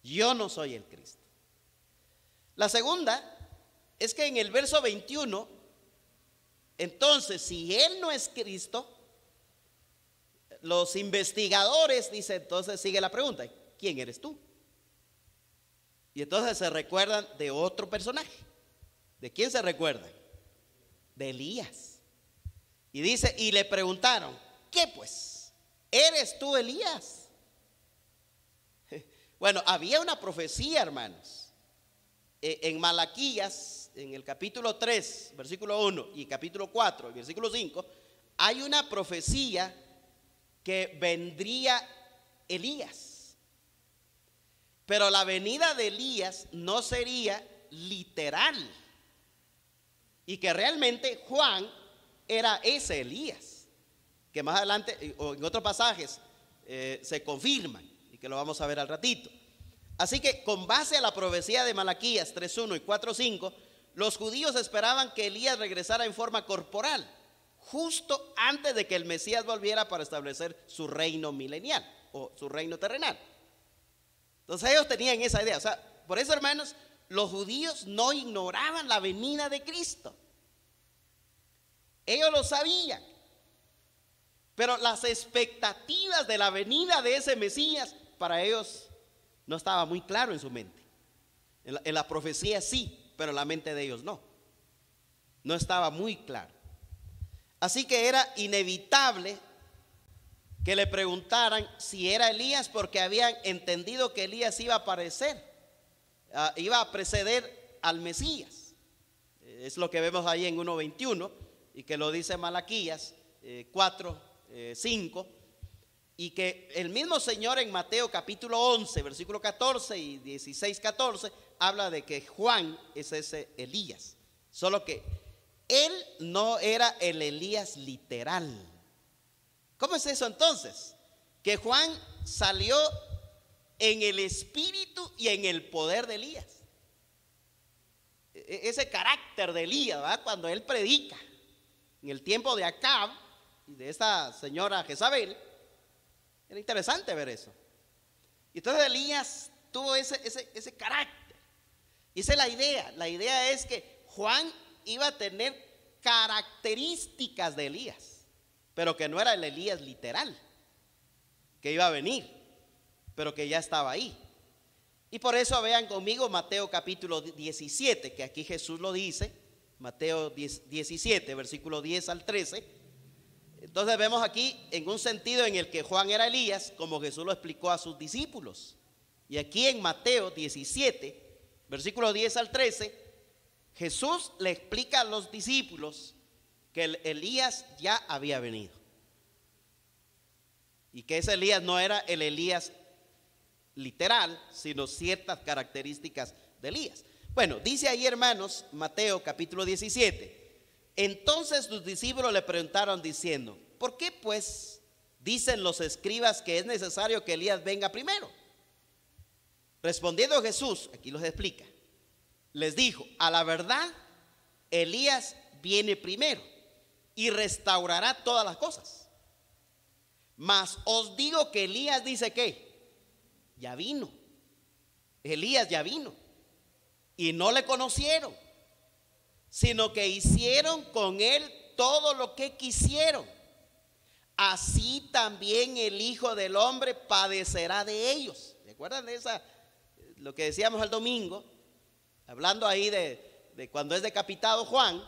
Yo no soy el Cristo. La segunda es que en el verso 21, entonces, si él no es Cristo, los investigadores dicen, entonces sigue la pregunta, ¿quién eres tú? Y entonces se recuerdan de otro personaje. ¿De quién se recuerdan? De Elías. Y dice, y le preguntaron, ¿qué pues? ¿Eres tú Elías? Bueno, había una profecía, hermanos. En Malaquías, en el capítulo 3, versículo 1, y capítulo 4, versículo 5, hay una profecía que vendría Elías. Pero la venida de Elías no sería literal. Y que realmente Juan era ese Elías, que más adelante o en otros pasajes se confirman y que lo vamos a ver al ratito. Así que con base a la profecía de Malaquías 3:1 y 4:5, los judíos esperaban que Elías regresara en forma corporal, justo antes de que el Mesías volviera para establecer su reino milenial o su reino terrenal. Entonces ellos tenían esa idea. O sea, por eso, hermanos, los judíos no ignoraban la venida de Cristo. Ellos lo sabían, pero las expectativas de la venida de ese Mesías para ellos no estaba muy claro en su mente. En la profecía sí, pero en la mente de ellos no estaba muy claro. Así que era inevitable que le preguntaran si era Elías, porque habían entendido que Elías iba a aparecer, iba a preceder al Mesías. Es lo que vemos ahí en 1:21 y que lo dice Malaquías 4:5, y que el mismo Señor en Mateo capítulo 11, versículo 14 y 16:14 habla de que Juan es ese Elías, solo que él no era el Elías literal. ¿Cómo es eso entonces? Que Juan salió en el espíritu y en el poder de Elías. Ese carácter de Elías, ¿verdad? Cuando él predica en el tiempo de Acab y de esta señora Jezabel, era interesante ver eso. Y entonces Elías tuvo ese carácter. Y esa es la idea. La idea es que Juan iba a tener características de Elías, pero que no era el Elías literal que iba a venir, pero que ya estaba ahí. Y por eso vean conmigo Mateo capítulo 17, que aquí Jesús lo dice, Mateo 17, versículo 10 al 13. Entonces vemos aquí en un sentido en el que Juan era Elías, como Jesús lo explicó a sus discípulos. Y aquí en Mateo 17, versículo 10 al 13, Jesús le explica a los discípulos que Elías ya había venido. Y que ese Elías no era el Elías literal, sino ciertas características de Elías. Bueno, dice ahí, hermanos, Mateo capítulo 17. Entonces sus discípulos le preguntaron diciendo, ¿por qué pues dicen los escribas que es necesario que Elías venga primero? Respondiendo Jesús, aquí los explica, les dijo, a la verdad, Elías viene primero y restaurará todas las cosas. Mas os digo que Elías dice que ya vino. Elías ya vino y no le conocieron, sino que hicieron con él todo lo que quisieron. Así también el Hijo del Hombre padecerá de ellos. ¿Recuerdan de lo que decíamos el domingo? Hablando ahí de cuando es decapitado Juan,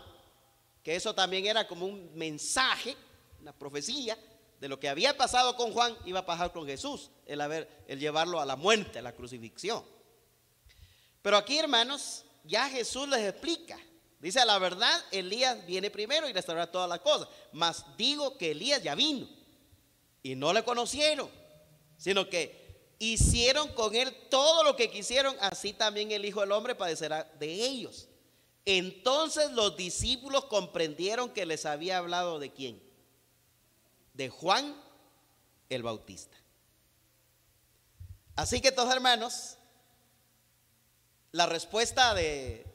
que eso también era como un mensaje, una profecía de lo que había pasado con Juan, iba a pasar con Jesús, el llevarlo a la muerte, a la crucifixión. Pero aquí, hermanos, ya Jesús les explica. Dice, a la verdad, Elías viene primero y restaurará todas las cosas. Mas digo que Elías ya vino y no le conocieron, sino que hicieron con él todo lo que quisieron, así también el Hijo del Hombre padecerá de ellos. Entonces los discípulos comprendieron que les había hablado ¿de quién? De Juan el Bautista. Así que todos hermanos, la respuesta de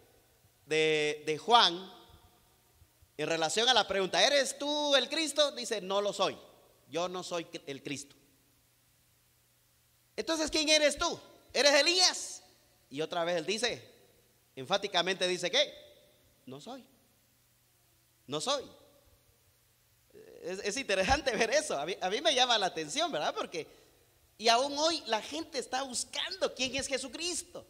Juan en relación a la pregunta, ¿eres tú el Cristo? Dice, no lo soy, yo no soy el Cristo. Entonces, ¿quién eres tú? ¿Eres Elías? Y otra vez él dice, enfáticamente dice, ¿qué? No soy. No soy. Es interesante ver eso. A mí me llama la atención, ¿verdad? Porque, y aún hoy la gente está buscando quién es Jesucristo.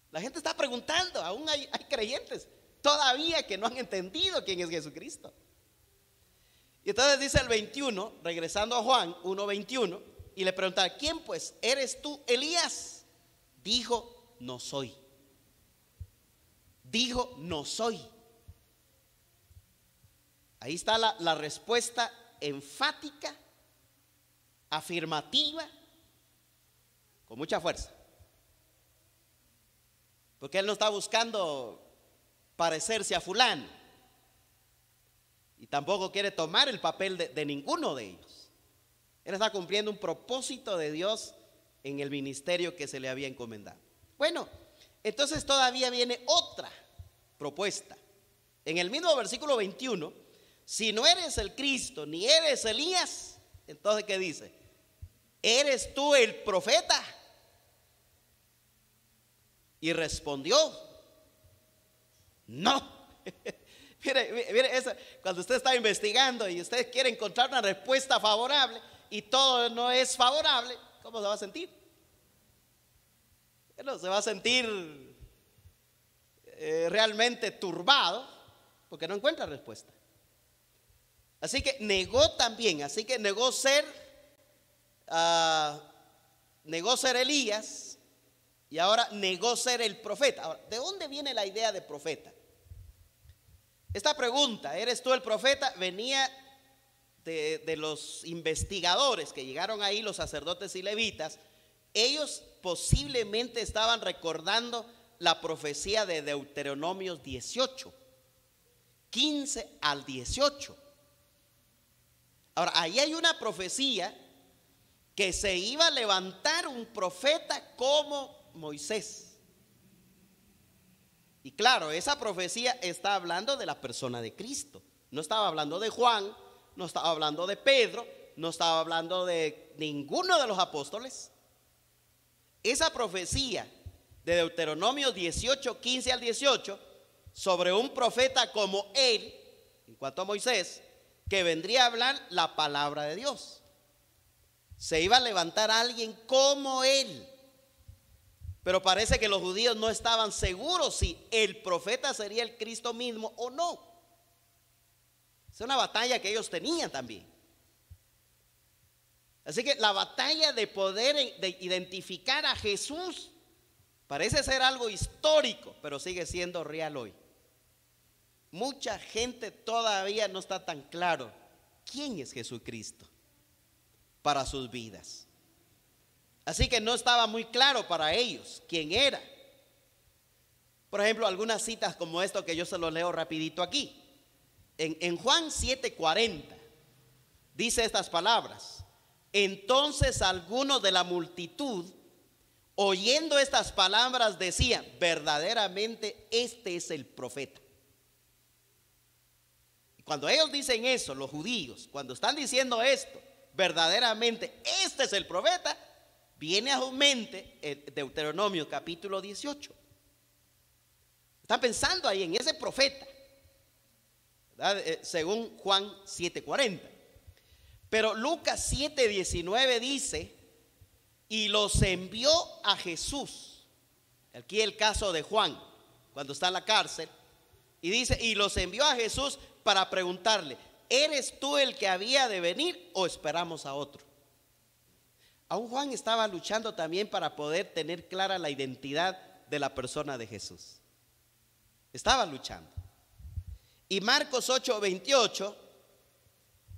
La gente está preguntando, aún hay creyentes todavía que no han entendido quién es Jesucristo. Y entonces dice el 21, regresando a Juan 1:21, y le preguntaron, ¿quién pues? ¿Eres tú Elías? Dijo, no soy. Dijo, no soy. Ahí está la respuesta enfática, afirmativa, con mucha fuerza. Porque él no está buscando parecerse a fulano. Y tampoco quiere tomar el papel de ninguno de ellos. Él está cumpliendo un propósito de Dios en el ministerio que se le había encomendado. Bueno, entonces todavía viene otra propuesta. En el mismo versículo 21, si no eres el Cristo ni eres Elías, entonces ¿qué dice? ¿Eres tú el profeta? Y respondió, no. Mire eso, cuando usted está investigando y usted quiere encontrar una respuesta favorable y todo no es favorable, ¿cómo se va a sentir? Bueno, se va a sentir realmente turbado porque no encuentra respuesta. Así que negó también, negó ser Elías y ahora negó ser el profeta. Ahora, ¿de dónde viene la idea de profeta? Esta pregunta, ¿eres tú el profeta?, venía de los investigadores que llegaron ahí, los sacerdotes y levitas. Ellos posiblemente estaban recordando la profecía de Deuteronomio 18, 15 al 18. Ahora, ahí hay una profecía que se iba a levantar un profeta como Moisés. Y claro, esa profecía está hablando de la persona de Cristo. No estaba hablando de Juan, no estaba hablando de Pedro, no estaba hablando de ninguno de los apóstoles. Esa profecía de Deuteronomio 18, 15 al 18, sobre un profeta como él, en cuanto a Moisés, que vendría a hablar la palabra de Dios. Se iba a levantar a alguien como él. Pero parece que los judíos no estaban seguros si el profeta sería el Cristo mismo o no. Es una batalla que ellos tenían también. Así que la batalla de poder de identificar a Jesús parece ser algo histórico, pero sigue siendo real hoy. Mucha gente todavía no está tan claro quién es Jesucristo para sus vidas. Así que no estaba muy claro para ellos quién era. Por ejemplo, algunas citas como esto que yo se lo leo rapidito aquí. En Juan 7:40 dice estas palabras: entonces algunos de la multitud, oyendo estas palabras, decían, verdaderamente este es el profeta. Cuando ellos dicen eso, los judíos, cuando están diciendo esto, verdaderamente este es el profeta, viene a su mente el Deuteronomio capítulo 18. Están pensando ahí en ese profeta, ¿verdad? Según Juan 7:40. Pero Lucas 7:19 dice, y los envió a Jesús. Aquí el caso de Juan, cuando está en la cárcel, y dice, y los envió a Jesús para preguntarle, ¿eres tú el que había de venir o esperamos a otro? Aún Juan estaba luchando también para poder tener clara la identidad de la persona de Jesús. Estaba luchando. Y Marcos 8:28,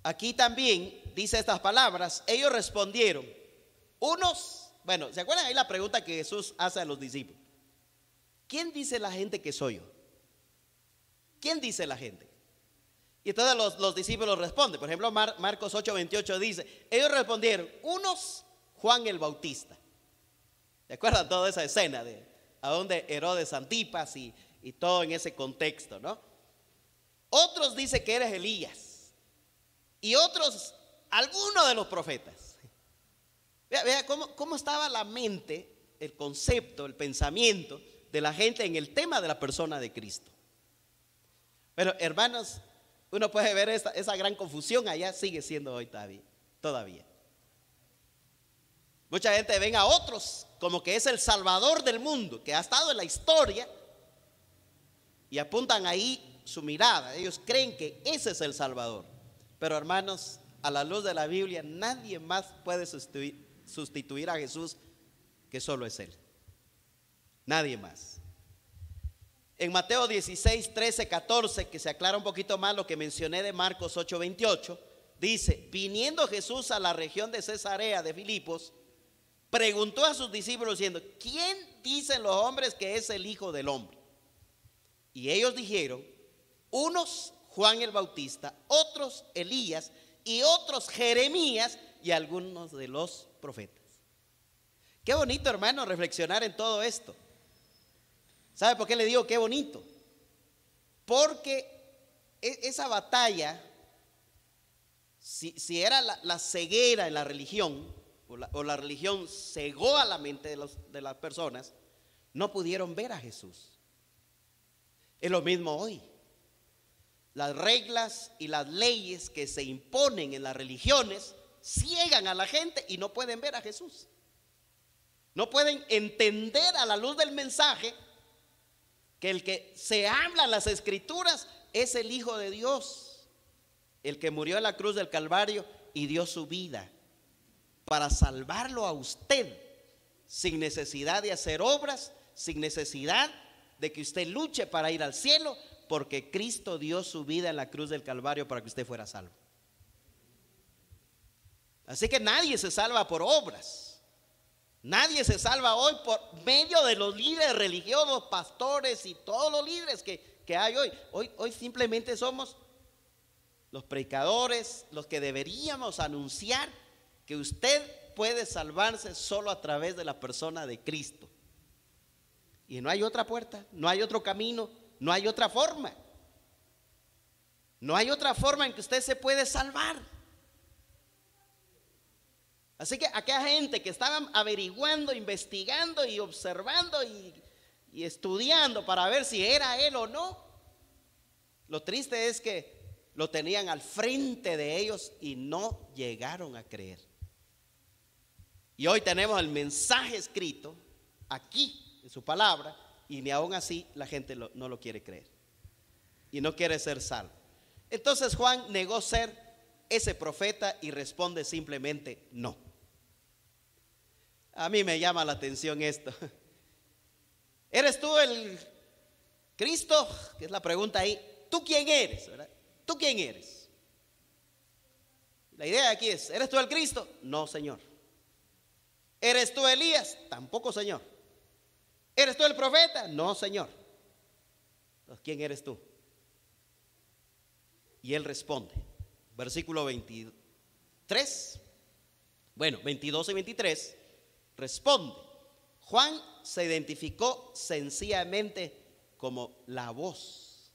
aquí también dice estas palabras. Ellos respondieron, Unos, bueno, ¿se acuerdan ahí la pregunta que Jesús hace a los discípulos? ¿Quién dice la gente que soy yo? ¿Quién dice la gente? Y entonces los discípulos responden. Por ejemplo, Marcos 8:28 dice, ellos respondieron, unos Juan el Bautista. ¿Se acuerdan toda esa escena de a donde Herodes Antipas y todo en ese contexto, ¿no? Otros dicen que eres Elías y otros, alguno de los profetas. Vea cómo estaba la mente, el concepto, el pensamiento de la gente en el tema de la persona de Cristo. Pero hermanos, uno puede ver esa gran confusión allá, sigue siendo hoy todavía. Mucha gente ven a otros como que es el salvador del mundo, que ha estado en la historia, y apuntan ahí su mirada. Ellos creen que ese es el salvador. Pero hermanos, a la luz de la Biblia, nadie más puede sustituir a Jesús, que solo es Él. Nadie más. En Mateo 16, 13, 14, que se aclara un poquito más lo que mencioné de Marcos 8, 28, dice, viniendo Jesús a la región de Cesarea de Filipos, preguntó a sus discípulos diciendo, ¿quién dicen los hombres que es el Hijo del Hombre? Y ellos dijeron, unos Juan el Bautista, otros Elías y otros Jeremías y algunos de los profetas. Qué bonito, hermano, reflexionar en todo esto. ¿Sabe por qué le digo qué bonito? Porque esa batalla, si era la ceguera en la religión, o la religión cegó a la mente de las personas, no pudieron ver a Jesús. Es lo mismo hoy. Las reglas y las leyes que se imponen en las religiones ciegan a la gente y no pueden ver a Jesús. No pueden entender a la luz del mensaje que el que se habla en las Escrituras es el Hijo de Dios, el que murió en la cruz del Calvario y dio su vida para salvarlo a usted, sin necesidad de hacer obras, sin necesidad de que usted luche para ir al cielo, porque Cristo dio su vida en la cruz del Calvario para que usted fuera salvo. Así que nadie se salva por obras. Nadie se salva hoy por medio de los líderes religiosos, pastores y todos los líderes que hay hoy. Hoy simplemente somos los predicadores, los que deberíamos anunciar que usted puede salvarse solo a través de la persona de Cristo. Y no hay otra puerta, no hay otro camino, no hay otra forma. No hay otra forma en que usted se puede salvar. Así que aquella gente que estaban averiguando, investigando y observando y estudiando para ver si era él o no, lo triste es que lo tenían al frente de ellos y no llegaron a creer. Y hoy tenemos el mensaje escrito aquí en su palabra y ni aún así la gente no lo quiere creer y no quiere ser salvo. Entonces Juan negó ser ese profeta y responde simplemente no. A mí me llama la atención esto. ¿Eres tú el Cristo? Que es la pregunta ahí. ¿Tú quién eres? ¿Verdad? ¿Tú quién eres? La idea aquí es, ¿eres tú el Cristo? No, Señor. ¿Eres tú Elías? Tampoco, Señor. ¿Eres tú el profeta? No, Señor. Entonces, ¿quién eres tú? Y él responde, versículo 22 y 23, responde. Juan se identificó sencillamente como la voz.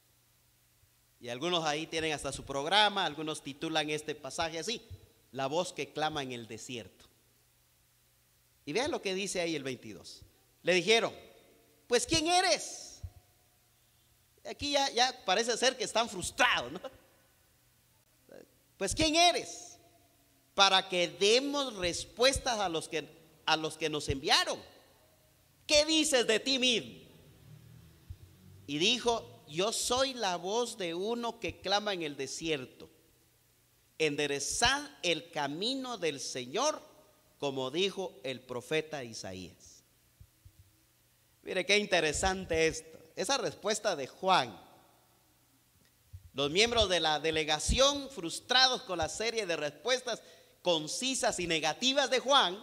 Y algunos ahí tienen hasta su programa, algunos titulan este pasaje así, la voz que clama en el desierto. Y vean lo que dice ahí el 22. Le dijeron, pues ¿quién eres? Aquí ya parece ser que están frustrados, ¿no? Pues ¿quién eres? Para que demos respuestas a los que nos enviaron. ¿Qué dices de ti mismo? Y dijo, yo soy la voz de uno que clama en el desierto. Enderezad el camino del Señor, como dijo el profeta Isaías. Mire qué interesante esto. Esa respuesta de Juan. Los miembros de la delegación, frustrados con la serie de respuestas concisas y negativas de Juan,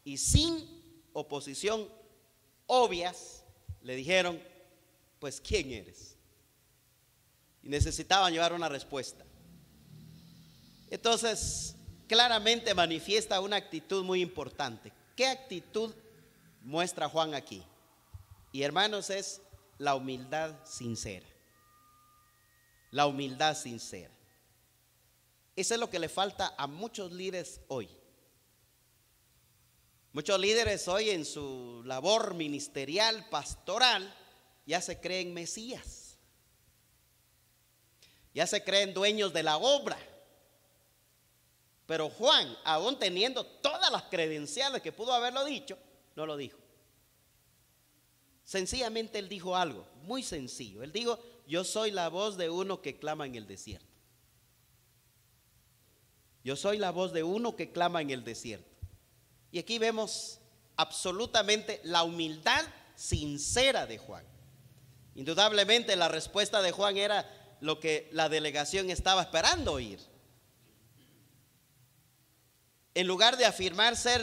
y sin oposición obvias le dijeron, pues ¿quién eres? Y necesitaban llevar una respuesta. Entonces, claramente manifiesta una actitud muy importante. ¿Qué actitud muestra Juan aquí? Y hermanos, es la humildad sincera. La humildad sincera. Eso es lo que le falta a muchos líderes hoy. Muchos líderes hoy en su labor ministerial, pastoral, ya se creen mesías. Ya se creen dueños de la obra. Pero Juan, aún teniendo todas las credenciales que pudo haberlo dicho, no lo dijo. Sencillamente él dijo algo muy sencillo. Él dijo, yo soy la voz de uno que clama en el desierto. Yo soy la voz de uno que clama en el desierto. Y aquí vemos absolutamente la humildad sincera de Juan. Indudablemente la respuesta de Juan era lo que la delegación estaba esperando oír. En lugar de afirmar ser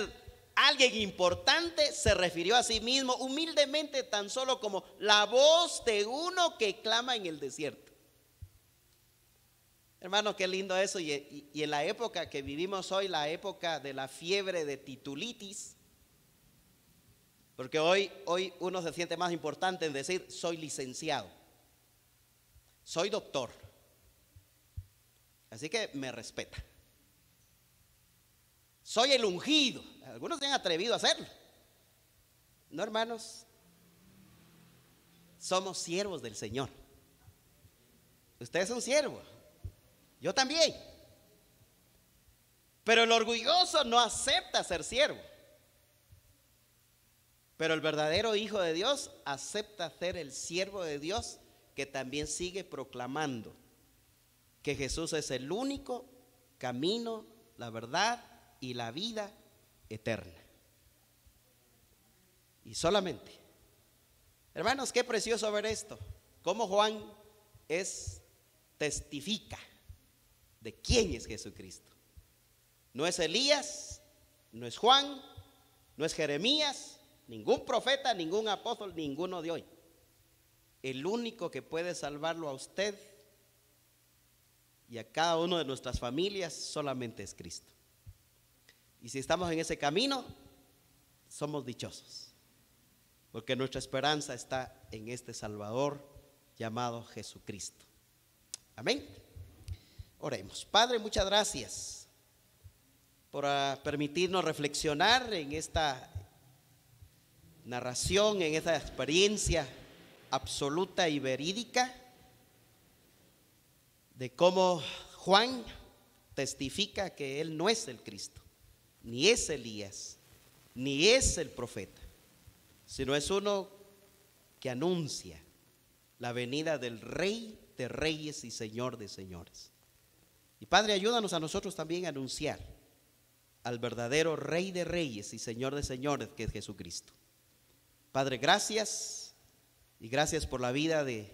alguien importante, se refirió a sí mismo humildemente tan solo como la voz de uno que clama en el desierto. Hermano, qué lindo eso. Y en la época que vivimos hoy, la época de la fiebre de titulitis, porque hoy uno se siente más importante en decir soy licenciado, soy doctor, así que me respeta. Soy el ungido. Algunos se han atrevido a hacerlo. No, hermanos, somos siervos del Señor. Usted es un siervo, yo también. Pero el orgulloso no acepta ser siervo. Pero el verdadero hijo de Dios acepta ser el siervo de Dios, que también sigue proclamando que Jesús es el único camino, la verdad y la vida eterna. Y solamente, hermanos, qué precioso ver esto, cómo Juan testifica de quién es Jesucristo. No es Elías, no es Juan, no es Jeremías, ningún profeta, ningún apóstol, ninguno de hoy. El único que puede salvarlo a usted y a cada uno de nuestras familias solamente es Cristo. Y si estamos en ese camino, somos dichosos, porque nuestra esperanza está en este Salvador llamado Jesucristo. Amén. Oremos. Padre, muchas gracias por permitirnos reflexionar en esta narración, en esta experiencia absoluta y verídica de cómo Juan testifica que él no es el Cristo, ni es Elías, ni es el profeta, sino es uno que anuncia la venida del Rey de Reyes y Señor de Señores. Y Padre, ayúdanos a nosotros también a anunciar al verdadero Rey de Reyes y Señor de Señores, que es Jesucristo. Padre, gracias, y gracias por la vida de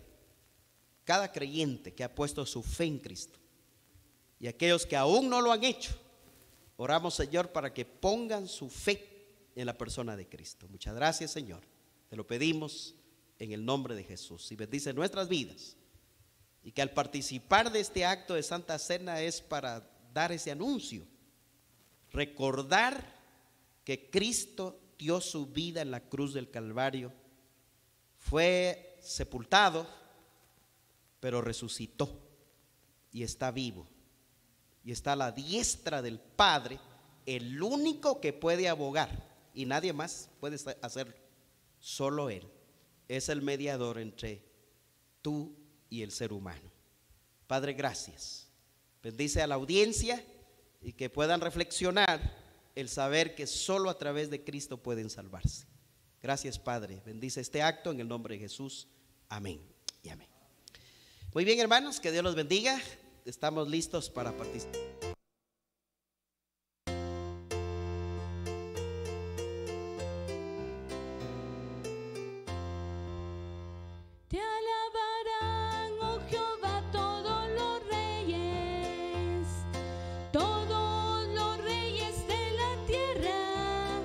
cada creyente que ha puesto su fe en Cristo, y aquellos que aún no lo han hecho. Oramos, Señor, para que pongan su fe en la persona de Cristo. Muchas gracias, Señor. Te lo pedimos en el nombre de Jesús. Y bendice nuestras vidas. Y que al participar de este acto de Santa Cena es para dar ese anuncio. Recordar que Cristo dio su vida en la cruz del Calvario. Fue sepultado, pero resucitó y está vivo. Y está a la diestra del Padre, el único que puede abogar, y nadie más puede hacerlo, solo Él. Es el mediador entre tú y el ser humano. Padre, gracias. Bendice a la audiencia y que puedan reflexionar el saber que solo a través de Cristo pueden salvarse. Gracias, Padre. Bendice este acto en el nombre de Jesús. Amén y amén. Muy bien, hermanos, que Dios los bendiga. Estamos listos para participar. Te alabarán, oh Jehová, todos los reyes de la tierra.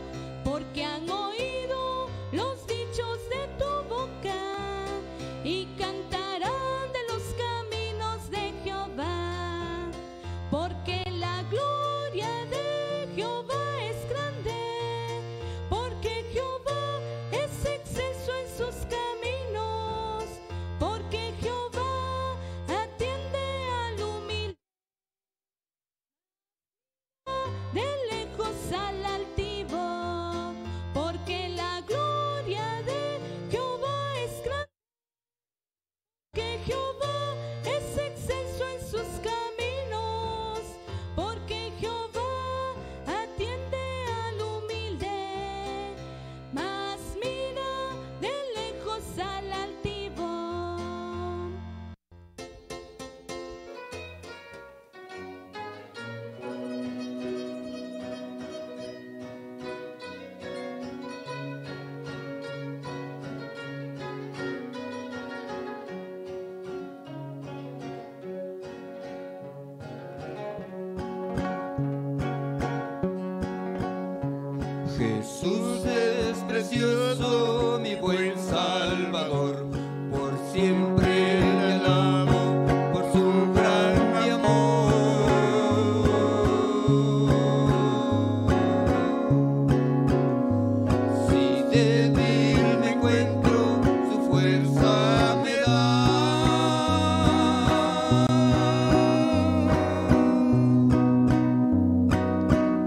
Jesús es precioso, mi buen Salvador, por siempre le alabo por su grande amor. Si débil me encuentro, su fuerza me da.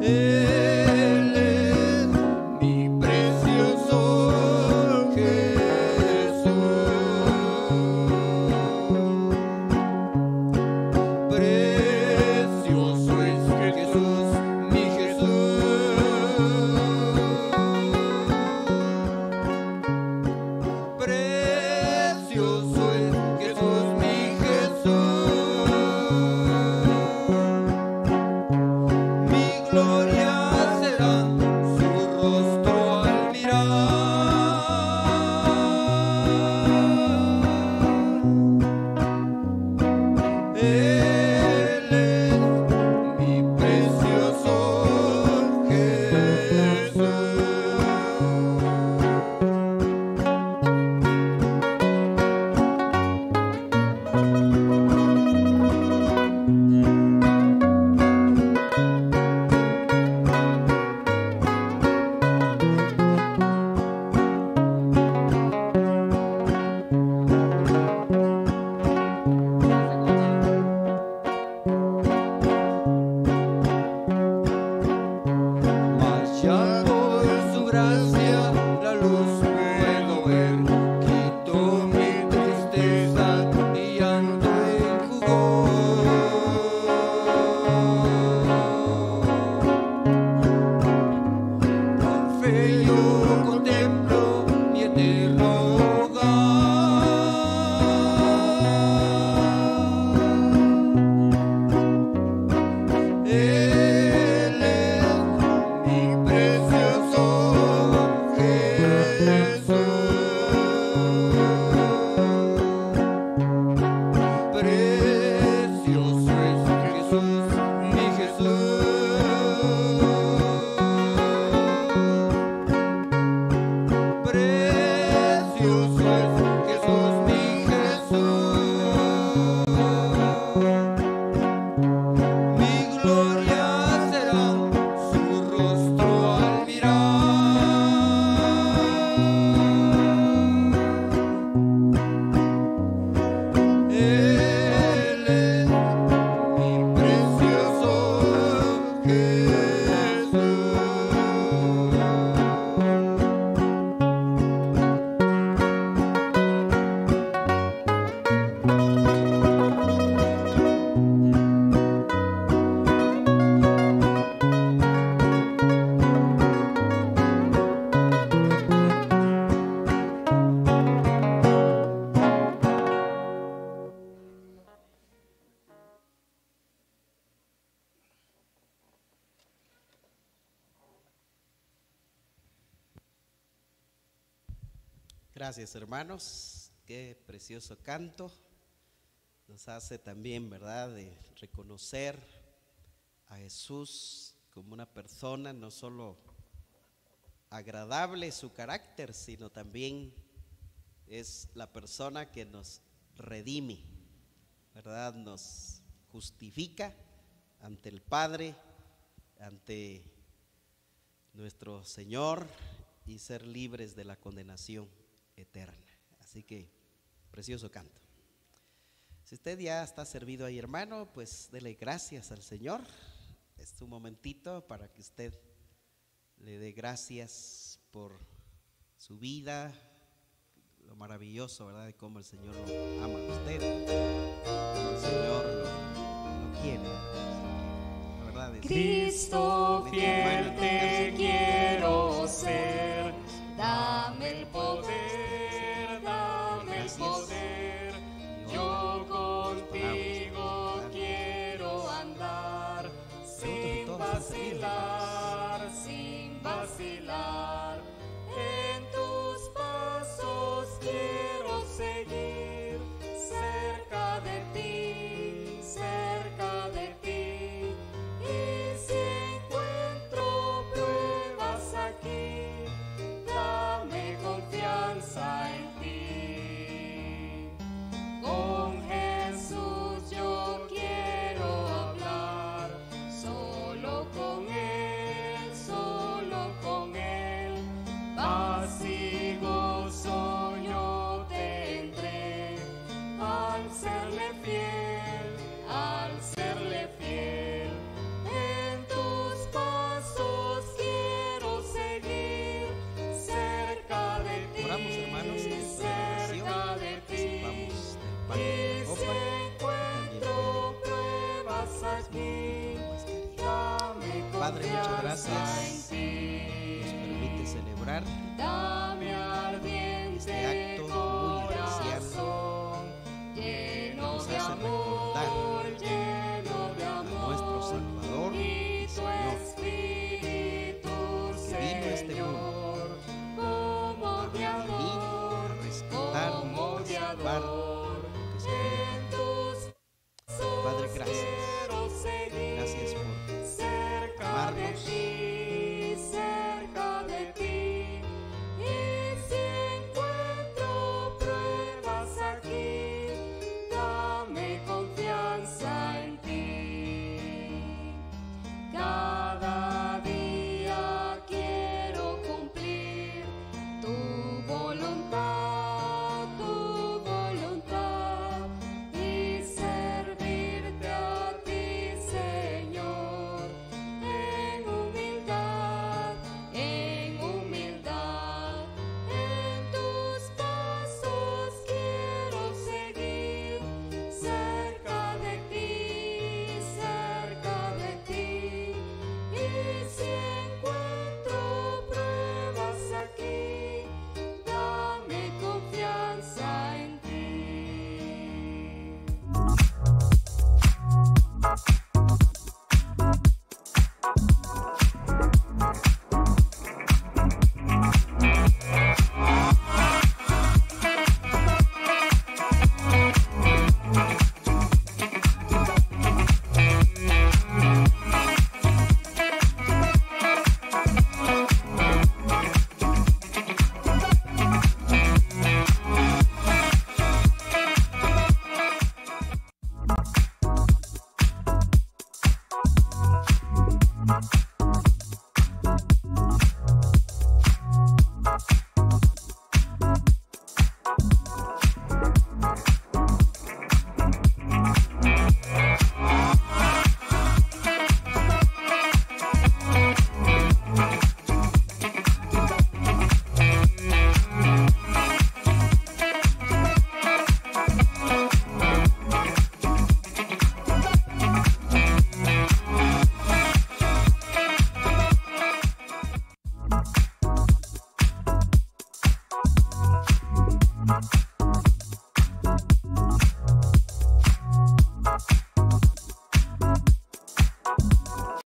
Él es mi precioso Jesús. Precioso es Jesús, mi Jesús. Precioso es Jesús, mi Jesús. Mi gloria será su rostro al mirar. Él es mi precioso Jesús. Marcha por su gracia, la luz puedo ver. Quito mi tristeza y ando en Por fe yo contemplo mi eterno hogar. Él es mi precioso Jesús. Precioso es Jesús, mi Jesús. Precioso es Jesús, mi Jesús. Mi gloria será su rostro al mirar. Él es mi precioso Jesús. Gracias, hermanos. Qué precioso canto. Nos hace también, ¿verdad?, de reconocer a Jesús como una persona no solo agradable su carácter, sino también es la persona que nos redime, ¿verdad? Nos justifica ante el Padre, ante nuestro Señor, y ser libres de la condenación eterna. Así que, precioso canto. Si usted ya está servido ahí, hermano, pues dele gracias al Señor. Es un momentito para que usted le dé gracias por su vida, lo maravilloso, ¿verdad?, de cómo el Señor lo ama a usted, cómo el Señor lo quiere. La verdad es Cristo fiel te quiero ser, dame el poder, dame el poder, yo contigo quiero andar, sin vacilar, sin vacilar, en tus pasos quiero seguir, cerca de ti, cerca de ti, y si encuentro orar dame ardiente este acto muy especial. corazón, lleno Nos de hace amor, recordar lleno de a amor, nuestro Salvador y y tu Señor, Espíritu, que vino a este mundo Señor, como a de redimir, amor, a rescatar, como a de salvar,